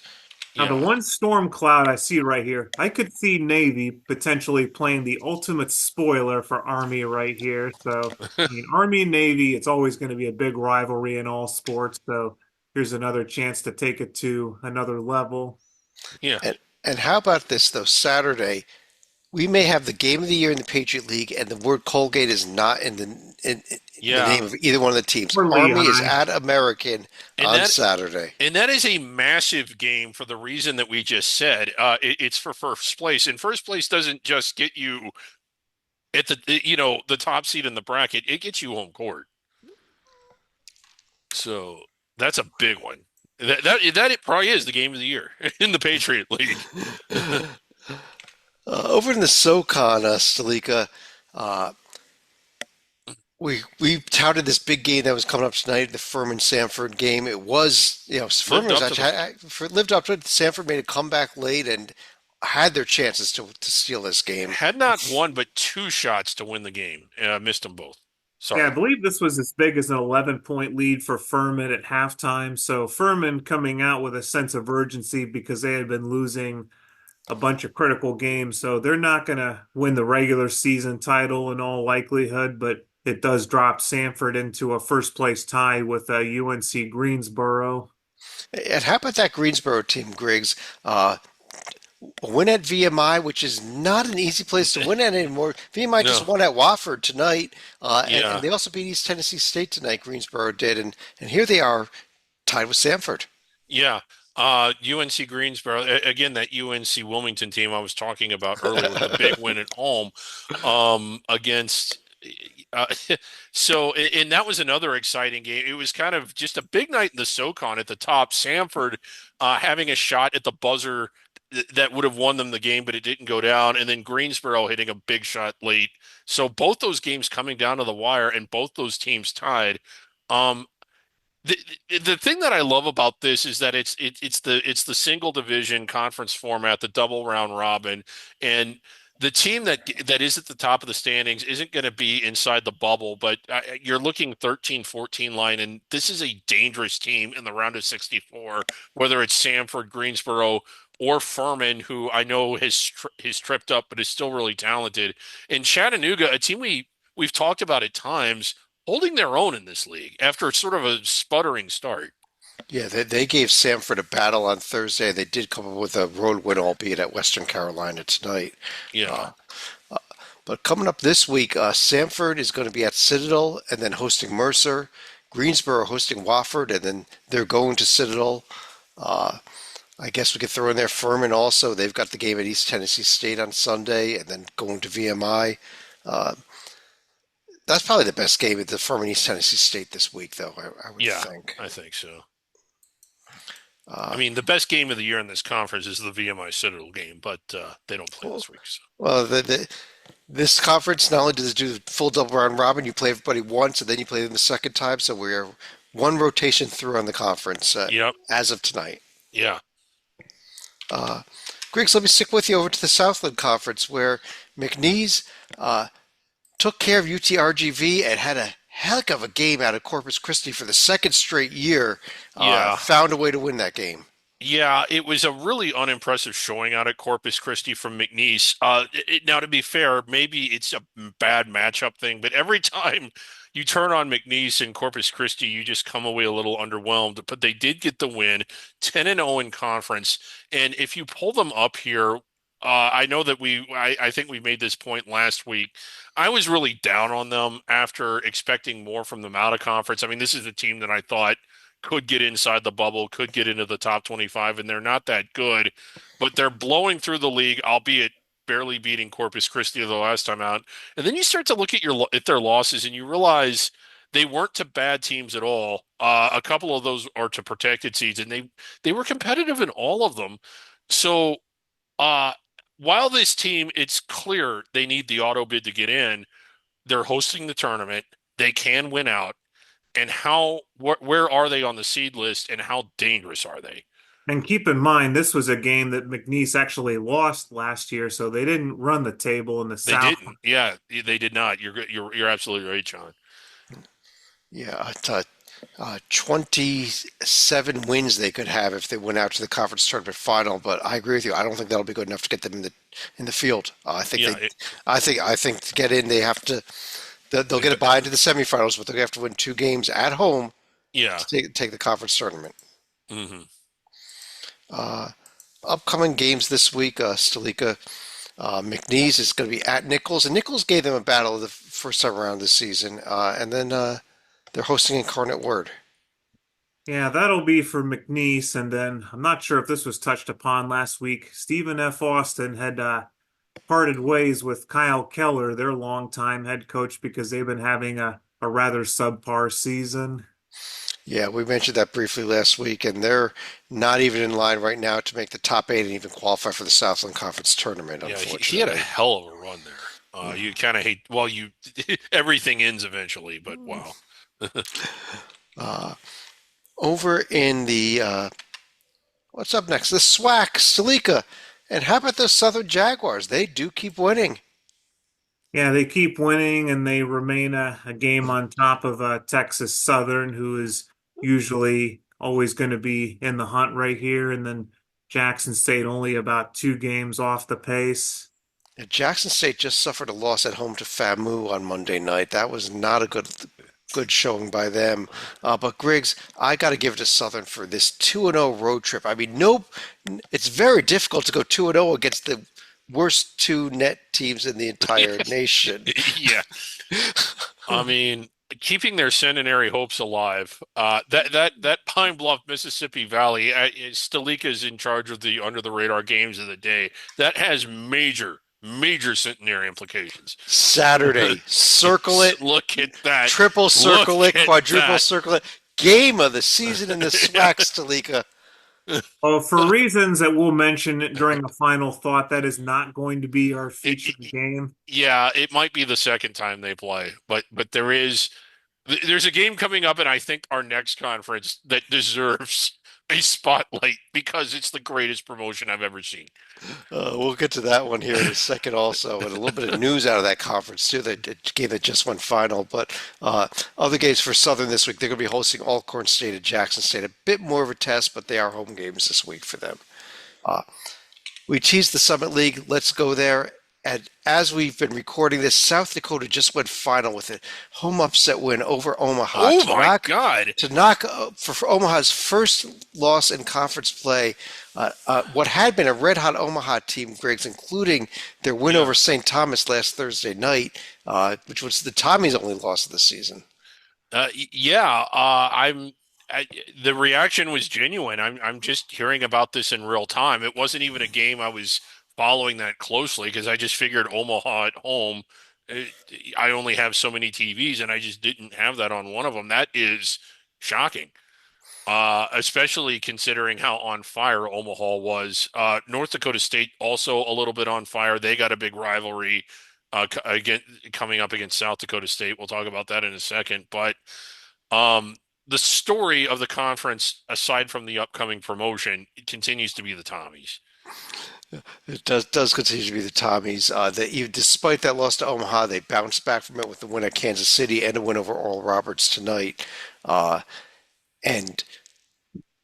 Now, the yeah. one storm cloud I see right here, I could see Navy potentially playing the ultimate spoiler for Army right here. So, I mean, Army and Navy, it's always going to be a big rivalry in all sports. So, here's another chance to take it to another level. Yeah, And how about this though? Saturday, we may have the game of the year in the Patriot League, and the word Colgate is not in the yeah. name of either one of the teams. Or Army is Lehigh. at American And on that Saturday. and that is a massive game for the reason that we just said. It's for first place, and first place doesn't just get you at the top seed in the bracket. It gets you home court. So that's a big one. That it probably is the game of the year in the Patriot League. Over in the SoCon, Stalika, uh, we touted this big game that was coming up tonight, the Furman Sanford game. It was, Furman Lived was up to the actually lived up to it. Sanford made a comeback late and had their chances to steal this game. had not one but two shots to win the game. Missed them both. Yeah, I Sorry. believe this was as big as an 11-point lead for Furman at halftime. So Furman coming out with a sense of urgency because they had been losing a bunch of critical games. So they're not going to win the regular season title in all likelihood, but it does drop Sanford into a first place tie with UNC Greensboro. And how about that Greensboro team, Griggs? A win at VMI, which is not an easy place to win at anymore. VMI just No. won at Wofford tonight, and Yeah. they also beat East Tennessee State tonight. Greensboro did, and here they are tied with Sanford. Yeah. UNC Greensboro, again, that UNC Wilmington team I was talking about earlier with the big win at home against. Uh, and that was another exciting game. It was kind of just a big night in the SoCon at the top. Sanford having a shot at the buzzer that would have won them the game, but it didn't go down. And then Greensboro hitting a big shot late. So both those games coming down to the wire and both those teams tied. Um, the the thing that I love about this is that it's the single division conference format, the double round robin, and the team that is at the top of the standings isn't going to be inside the bubble, but you're looking 13-14 line, and this is a dangerous team in the round of 64, whether it's Samford, Greensboro, or Furman, who I know has tripped up, but is still really talented. And Chattanooga, a team we've talked about at times holding their own in this league after sort of a sputtering start. Yeah, they gave Samford a battle on Thursday. They did come up with a road win, albeit at Western Carolina tonight. Yeah. Uh, but coming up this week, Samford is going to be at Citadel and then hosting Mercer. Greensboro hosting Wofford, and then they're going to Citadel. Uh, I guess we could throw in there Furman also. They've got the game at East Tennessee State on Sunday, and then going to VMI. Uh, that's probably the best game at the Furman East Tennessee State this week, though, I would Yeah, think. I think so. I Uh, mean, the best game of the year in this conference is the VMI Citadel game, but they don't play well, this week. So. well, this conference not only does it do the full double round robin, you play everybody once, and then you play them the second time. So we're one rotation through on the conference Yep. as of tonight. Yeah. Uh, Griggs, let me stick with you over to the Southland Conference, where McNeese took care of UTRGV and had a heck of a game out of Corpus Christi for the second straight year. Yeah. Found a way to win that game. Yeah, it was a really unimpressive showing out at Corpus Christi from McNeese. Now, to be fair, maybe it's a bad matchup thing, but every time you turn on McNeese and Corpus Christi, you just come away a little underwhelmed. But they did get the win, 10-0 in conference. And if you pull them up here, I know that I think we made this point last week. I was really down on them after expecting more from them out of conference. I mean, this is a team that I thought could get inside the bubble, could get into the top 25, and they're not that good, but they're blowing through the league, albeit barely beating Corpus Christi the last time out. And then you start to look at their losses, and you realize they weren't to bad teams at all. A couple of those are to protected seeds, and they were competitive in all of them. So uh, while this team, it's clear they need the auto bid to get in, they're hosting the tournament. They can win out. And where are they on the seed list, and how dangerous are they? And keep in mind, this was a game that McNeese actually lost last year, so they didn't run the table in the They South. didn't. Yeah, they did not. You're absolutely right, John. Yeah, I thought 27 wins they could have if they went out to the conference tournament final. But I agree with you. I don't think that'll be good enough to get them in the field. I think Yeah, I think to get in they have to. They'll get a bye into the semifinals, but they'll have to win two games at home yeah. to take the conference tournament. Hmm. Uh, Upcoming games this week, Stalika, McNeese is going to be at Nichols, and Nichols gave them a battle the first time around this season, and then they're hosting Incarnate Word. Yeah, that'll be for McNeese. And then I'm not sure if this was touched upon last week. Stephen F. Austin had parted ways with Kyle Keller, their longtime head coach, because they've been having a rather subpar season. Yeah, we mentioned that briefly last week, and they're not even in line right now to make the top eight and even qualify for the Southland Conference tournament, Yeah, he had a unfortunately. hell of a run there. You kind of hate, well, you everything ends eventually, but wow. Uh, Over in the what's up next? The SWAC, Stalika. And how about the Southern Jaguars? They do keep winning. Yeah, they keep winning and they remain a game on top of Texas Southern, who is usually always going to be in the hunt right here. And then Jackson State only about 2 games off the pace. And Jackson State just suffered a loss at home to FAMU on Monday night. That was not a good showing by them. But Griggs, I got to give it to Southern for this 2-0 road trip. I mean, no, it's very difficult to go 2-0 against the worst two net teams in the entire nation. Yeah. I mean, keeping their centenary hopes alive. That Pine Bluff, Mississippi Valley, Stalika is in charge of the under the radar games of the day. That has major centenary implications. Saturday, circle it, Look at that. triple circle Look it, at quadruple that. circle it. Game of the season in the SWAC, Stalika. Well, for reasons that we'll mention during the final thought, that is not going to be our featured game. Yeah, it might be the second time they play, but there's a game coming up, and I think our next conference that deserves a spotlight because it's the greatest promotion I've ever seen. We'll get to that one here in a second also, and a little bit of news out of that conference too. That game that just went final, but other games for Southern this week. They're going to be hosting Alcorn State and Jackson State. A bit more of a test, but they are home games this week for them. Uh, we teased the Summit League. Let's go there. And as we've been recording this, South Dakota just went final with a home upset win over Omaha Oh my God. to knock for Omaha's first loss in conference play. What had been a red-hot Omaha team, Griggs, including their win Yeah. over St. Thomas last Thursday night, which was the Tommy's only loss of the season. Yeah, the reaction was genuine. I'm just hearing about this in real time. It wasn't even a game I was following that closely because I just figured Omaha at home. uh, I only have so many TVs, and I just didn't have that on one of them. That is shocking, especially considering how on fire Omaha was. North Dakota State also a little bit on fire. They got a big rivalry again coming up against South Dakota State. We'll talk about that in a second, but. The story of the conference, aside from the upcoming promotion, it continues to be the Tommies. It does continue to be the Tommies. Despite that loss to Omaha, they bounced back from it with the win at Kansas City and a win over Oral Roberts tonight. Uh, and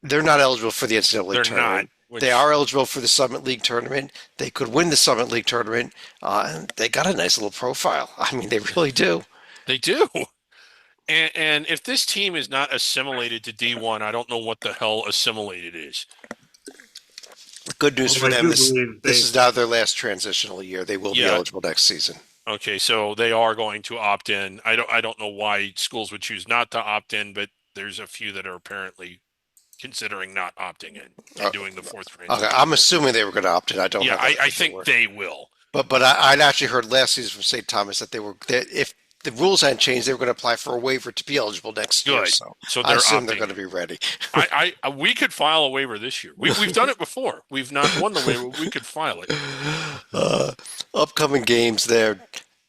they're not eligible for the NCAA They're not, tournament. They which are eligible for the Summit League tournament. They could win the Summit League tournament. And they got a nice little profile. I mean, they really do. they do. And if this team is not assimilated to D1, I don't know what the hell assimilated is. Good news for Well, I them. do This believe this they is now their last transitional year. They will be Yeah. eligible next season. Okay, so they are going to opt in. I don't know why schools would choose not to opt in, but there's a few that are apparently considering not opting in Uh, and doing the fourth Okay, transition. I'm assuming they were going to opt in. I don't Yeah, know that I if they think were. they will. But I'd actually heard last season from St. Thomas that if the rules hadn't changed, they were going to apply for a waiver to be eligible next year. Good. So So I they're assume they're opting going in. to be ready. We could file a waiver this year. We've done it before. We've not won the waiver. We could file it. Uh, Upcoming games there.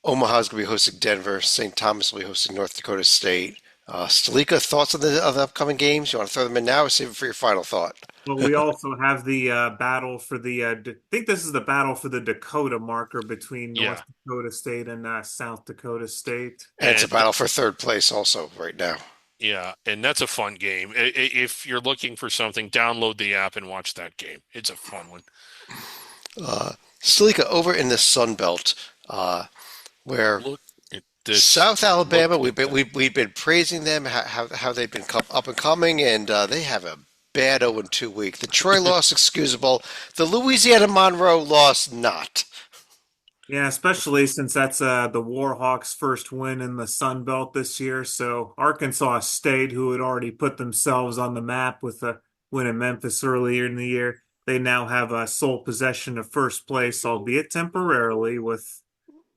Omaha's going to be hosting Denver. St. Thomas will be hosting North Dakota State. Stalika, thoughts on the upcoming games? You want to throw them in now or save it for your final thought? Well, we also have the battle for the. I think this is the battle for the Dakota marker between Yeah, North Dakota State and South Dakota State. And it's a and battle for third place also right now. yeah, and that's a fun game. If you're looking for something, download the app and watch that game. It's a fun one. Stalika, over in the Sun Belt, where Look at this. South Alabama, Look at that. we've been praising them how they've been up and coming, and they have a bad 0-2 week. The Troy loss excusable, the Louisiana Monroe loss not. Yeah, especially since that's the Warhawks' first win in the Sun Belt this year. So Arkansas State, who had already put themselves on the map with a win in Memphis earlier in the year, they now have a sole possession of first place, albeit temporarily, with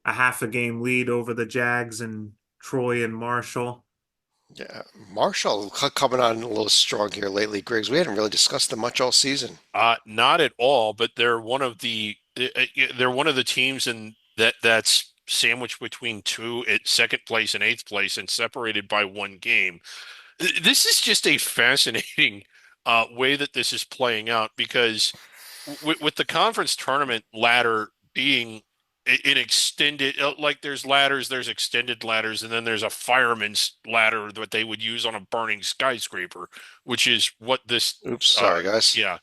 a half a game lead over the Jags and Troy and Marshall. Yeah, Marshall coming on a little strong here lately, Griggs. We hadn't really discussed them much all season. Not at all, but they're one of the teams in that's sandwiched between two at second place and eighth place and separated by one game. This is just a fascinating way that this is playing out because with the conference tournament ladder being an extended, like there's ladders, there's extended ladders, and then there's a fireman's ladder that they would use on a burning skyscraper, which is what this, Oops, sorry guys. yeah,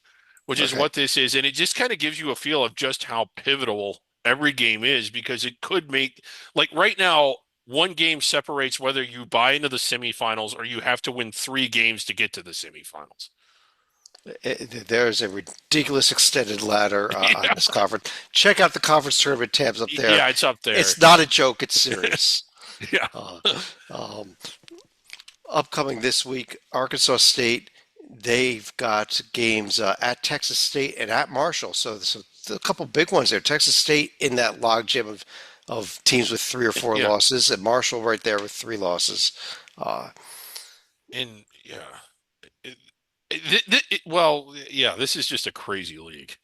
which is Okay. what this is. And it just kind of gives you a feel of just how pivotal every game is because it could make, like right now, one game separates whether you buy into the semifinals or you have to win three games to get to the semifinals. There's a ridiculous extended ladder on Yeah, this conference. Check out the conference tournament tabs up there. yeah, it's up there. It's not a joke, it's serious. Yeah. Uh, um, Upcoming this week, Arkansas State, they've got games at Texas State and at Marshall. So a couple big ones there. Texas State in that logjam of teams with three or four Yeah. losses, and Marshall right there with three losses. Uh, And yeah. Well, yeah, this is just a crazy league.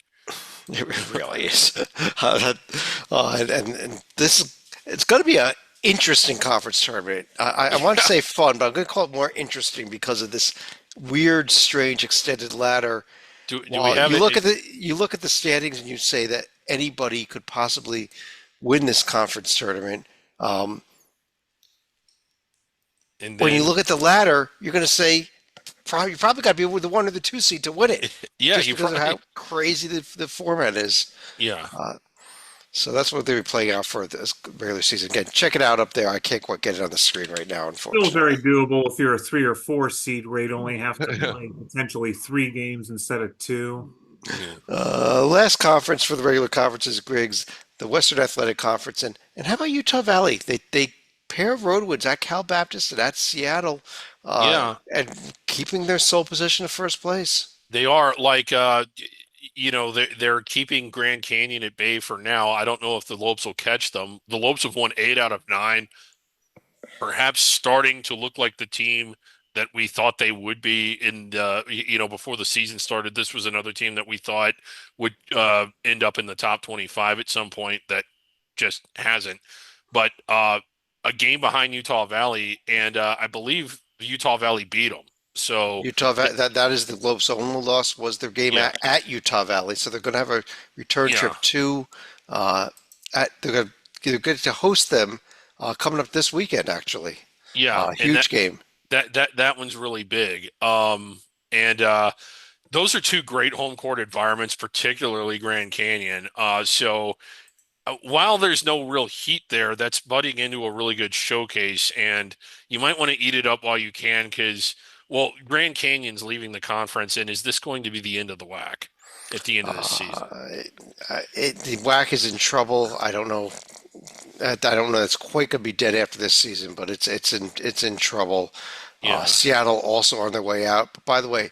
it really is. And this it's going to be a interesting conference tournament. I want to Yeah. say fun, but I'm going to call it more interesting because of this weird, strange extended ladder. Do we Well, have it? you look at the standings and you say that anybody could possibly win this conference tournament. Um, And when you then, look at the ladder, you're going to say you probably got to be with the 1 or the 2 seed to win it, yeah, just you because of probably, how crazy the format is. yeah. Uh, so that's what they're playing out for this regular season. Again, check it out up there. I can't quite get it on the screen right now, Still very unfortunately. doable if you're a 3 or 4 seed where you'd only have to play potentially 3 games instead of two. Yeah. Last conference for the regular conferences, Griggs, the Western Athletic Conference, and how about Utah Valley? They pair of road wins at Cal Baptist and at Seattle, Yeah, and keeping their sole position of first place. they are like they're keeping Grand Canyon at bay for now. I don't know if the Lopes will catch them. The Lopes have won 8 out of 9, perhaps starting to look like the team that we thought they would be in before the season started. This was another team that we thought would end up in the top 25 at some point that just hasn't. But a game behind Utah Valley, and I believe Utah Valley beat them. So That is the Lopes' only loss was their game yeah, at Utah Valley. So they're going to have a return yeah, trip to they're going to host them coming up this weekend. Actually, yeah, and huge game. that one's really big. And those are two great home court environments, particularly Grand Canyon. While there's no real heat there, that's butting into a really good showcase, and you might want to eat it up while you can because, well, Grand Canyon's leaving the conference, and is this going to be the end of the WAC at the end of this season? The WAC is in trouble. I don't know. I don't know. It's quite going to be dead after this season, but it's in trouble. Yeah, Seattle also on their way out. But by the way,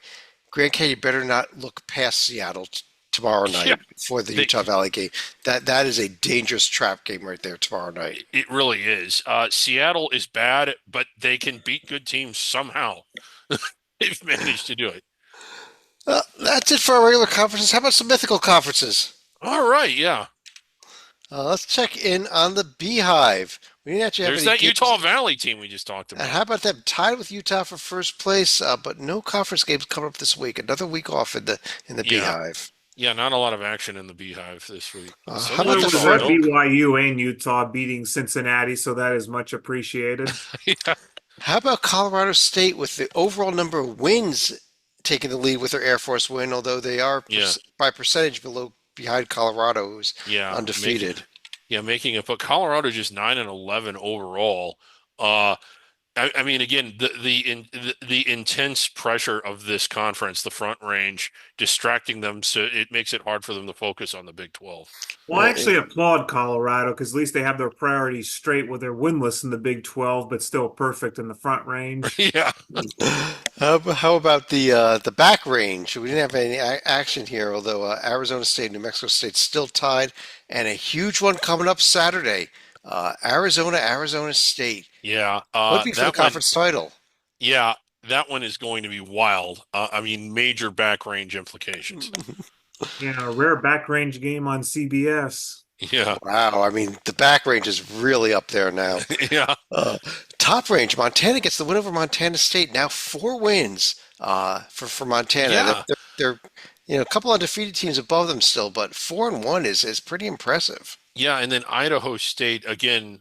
Grand Canyon better not look past Seattle tomorrow yeah, night for the they, Utah Valley game. That is a dangerous trap game right there tomorrow night. it really is. Seattle is bad, but they can beat good teams somehow. They've managed to do it. That's it for our regular conferences. How about some mythical conferences? All right, yeah. Let's check in on the Beehive. We didn't actually have There's any that games. Utah Valley team we just talked And about. how about them tied with Utah for first place, but no conference games coming up this week. Another week off in the Yeah, Beehive. yeah, not a lot of action in the Beehive this week. How Well, about there the was Southern that Front? Oak. BYU and Utah beating Cincinnati, so that is much appreciated. Yeah, How about Colorado State with the overall number of wins taking the lead with their Air Force win, although they are yeah, by percentage behind Colorado, who's yeah. undefeated. Making it, but Colorado just 9-11 overall. Uh, I mean, again, the intense pressure of this conference, the Front Range, distracting them, so it makes it hard for them to focus on the Big 12. Well, I actually applaud Colorado because at least they have their priorities straight with their winless in the Big 12, but still perfect in the Front Range. Yeah, How about the back range? We didn't have any action here, although Arizona State and New Mexico State still tied, and a huge one coming up Saturday. Arizona State. yeah. Would be for the That one, conference title. yeah, that one is going to be wild. I mean, major back range implications. Yeah, a rare back range game on CBS. Yeah. Wow, I mean the back range is really up there now. Yeah. Uh, Top range, Montana gets the win over Montana State. Now 4 wins for Montana. Yeah. They're a couple undefeated teams above them still, but 4-1 is pretty impressive. Yeah. And then Idaho State, again,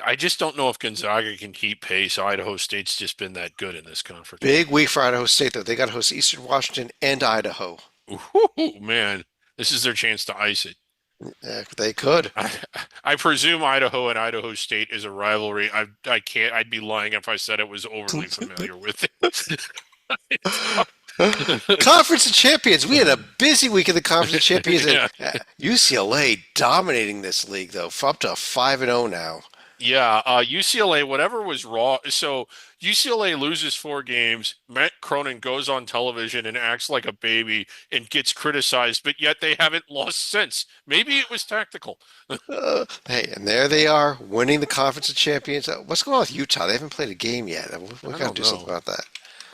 I just don't know if Gonzaga can keep pace. Idaho State's just been that good in this conference. Big week for Idaho State though. They got to host Eastern Washington and Idaho. Ooh, man, this is their chance to ice it. They could. I, I presume Idaho and Idaho State is a rivalry. I can't. I'd be lying if I said it was overly familiar with it. Conference of Champions. We had a busy week in the Conference of Champions, and Yeah. UCLA dominating this league though, up to 5-0 now. Yeah, UCLA, whatever was raw. So UCLA loses 4 games. Matt Cronin goes on television and acts like a baby and gets criticized, but yet they haven't lost since. Maybe it was tactical. Hey, and there they are, winning the Conference of Champions. What's going on with Utah? They haven't played a game yet. We I got to don't do something know. about that.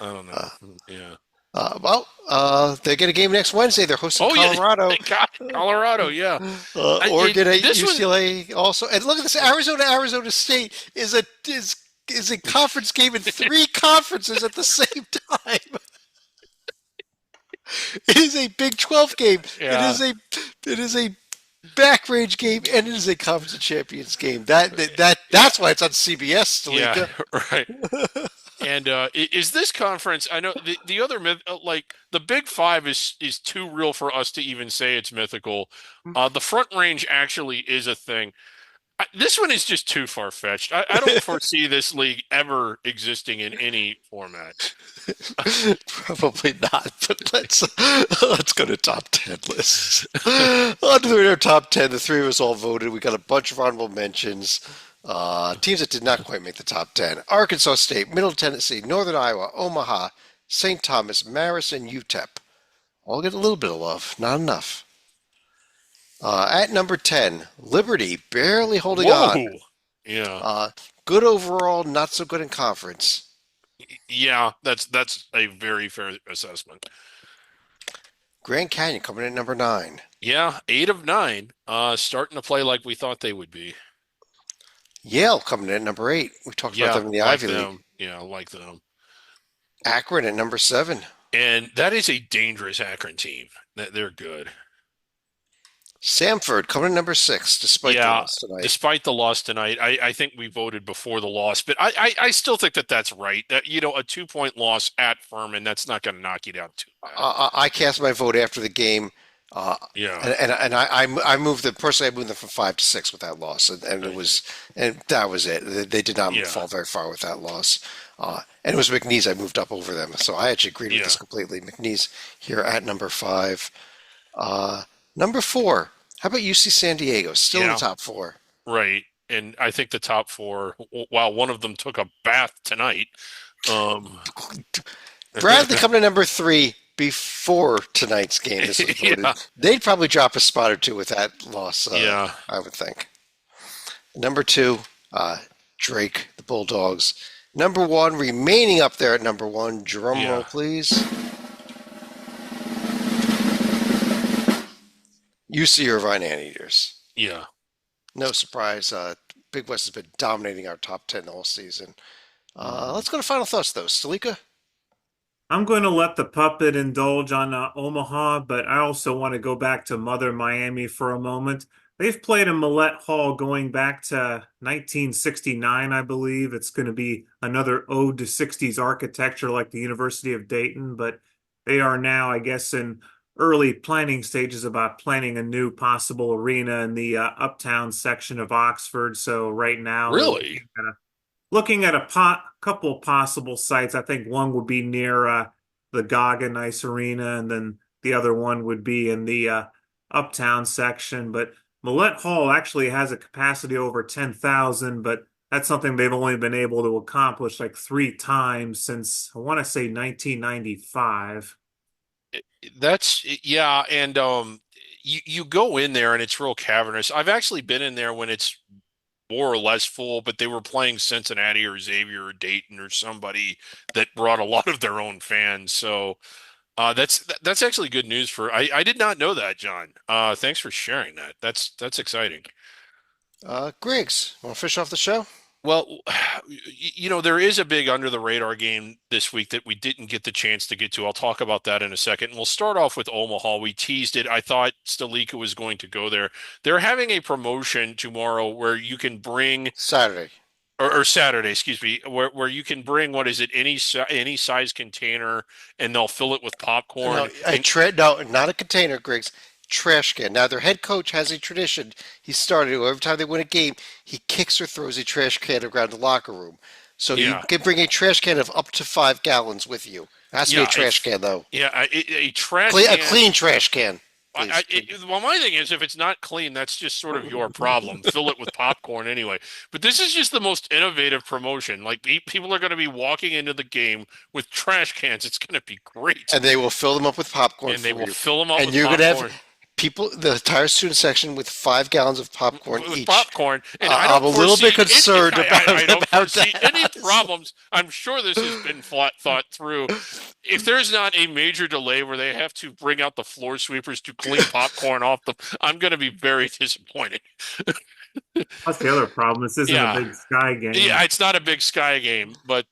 I don't know. Yeah. They get a game next Wednesday. They're hosting Oh yeah, Colorado. they got Colorado. Yeah. Oregon at This one, UCLA also. And look at this: Arizona State is a conference game in 3 conferences at the same time. It is a Big 12 game. yeah, It is a back range game, and it is a Conference of Champions game. That's why it's on CBS, yeah, Stalika. right. And is this conference? I know the other myth, like the Big Five, is too real for us to even say it's mythical. The Front Range actually is a thing. This one is just too far-fetched. I don't foresee this league ever existing in any format. Probably not, but let's go to top 10 lists. On to the top 10, the three of us all voted. We got a bunch of honorable mentions. Teams that did not quite make the top 10: Arkansas State, Middle Tennessee, Northern Iowa, Omaha, St. Thomas, Marist, and UTEP. All get a little bit of love, not enough. At number 10, Liberty, barely holding on. Whoa. Yeah. Good overall, not so good in conference. Yeah, that's a very fair assessment. Grand Canyon coming in at number 9. Yeah, 8 of 9, starting to play like we thought they would be. Yale coming in at number 8. We talked about Yeah, them in the like Ivy League. them. Yeah, like them. Akron at number 7. And that is a dangerous Akron team. They're good. Samford coming in number 6, despite the Yeah, loss tonight. despite the loss tonight, I think we voted before the loss, but I still think that's right. That a 2-point loss at Furman, that's not going to knock you down too bad. I cast my vote after the game, uh, Yeah, and I moved them personally. I moved them from 5 to 6 with that loss, and that was it. They did not yeah, fall very far with that loss. And it was McNeese I moved up over them, so I actually agreed with yeah, this completely. McNeese here at number 5. Number 4. How about UC San Diego? Still in the yeah. top 4. Right. And I think the top four, while one of them took a bath tonight, um, Bradley coming in number 3 before tonight's game. This was voted. yeah, They'd probably drop a spot or two with that loss. yeah, I would think. Number 2, Drake, the Bulldogs. Number 1, remaining up there at number 1. Drum roll, yeah, please. UC Irvine Anteaters. yeah. No surprise. Big West has been dominating our top 10 all season. Let's go to final thoughts, though. Stalika? I'm going to let the puppet indulge on Omaha, but I also want to go back to Mother Miami for a moment. They've played in Millett Hall going back to 1969, I believe. It's going to be another ode to 60s architecture like the University of Dayton, but they are now, I guess, in early planning stages about planning a new possible arena in the uptown section of Oxford. So right now they're Really? looking at a couple possible sites. I think one would be near the Goggin Ice Arena, and then the other one would be in the uptown section. But Millett Hall actually has a capacity over 10,000, but that's something they've only been able to accomplish like 3 times since I want to say 1995. Yeah, and you go in there and it's real cavernous. I've actually been in there when it's more or less full, but they were playing Cincinnati or Xavier or Dayton or somebody that brought a lot of their own fans. So That's actually good news for I did not know that, John. Thanks for sharing that. That's exciting. Griggs, want to fish off the show? Well, there is a big under the radar game this week that we didn't get the chance to get to. I'll talk about that in a second. And we'll start off with Omaha. We teased it. I thought Stalika was going to go there. They're having a promotion tomorrow where you can bring, Saturday. or Saturday, excuse me, where you can bring, what is it, any size container, and they'll fill it with No, popcorn. And no, not a container, Griggs. Trash can. Now, their head coach has a tradition. He started every time they win a game, he kicks or throws a trash can around the locker room. So you yeah, can bring a trash can of up to 5 gallons with you. It has to be a yeah, trash can, though. a trash A can. clean trash can, please. Well, my thing is, if it's not clean, that's just sort of your problem. Fill it with popcorn anyway. But this is just the most innovative promotion. Like people are going to be walking into the game with trash cans. It's going to be great, And they will fill them up with popcorn and they for will you. fill them up And with you're going to popcorn. have people, the entire student section, with 5 gallons of popcorn With each. popcorn, and I I'm don't a little foresee bit concerned I don't about foresee any that. problems. I'm sure this has been thought through. If there's not a major delay where they have to bring out the floor sweepers to clean popcorn off I'm going to be very disappointed. That's the other problem. This isn't a Yeah, big sky yeah, game. it's not a big sky game, but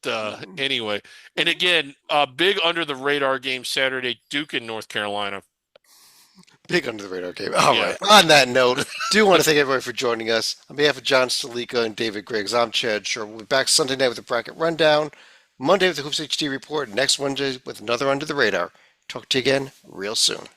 anyway. And again, a big under the radar game Saturday, Duke in North Carolina. Big under the radar game. All Yeah. right. On that note, do want to thank everybody for joining us. On behalf of John Stalika and David Griggs, I'm Chad Sherman. We'll be back Sunday night with a bracket rundown, Monday with the Hoops HD report, next Wednesday with another under the radar. Talk to you again real soon.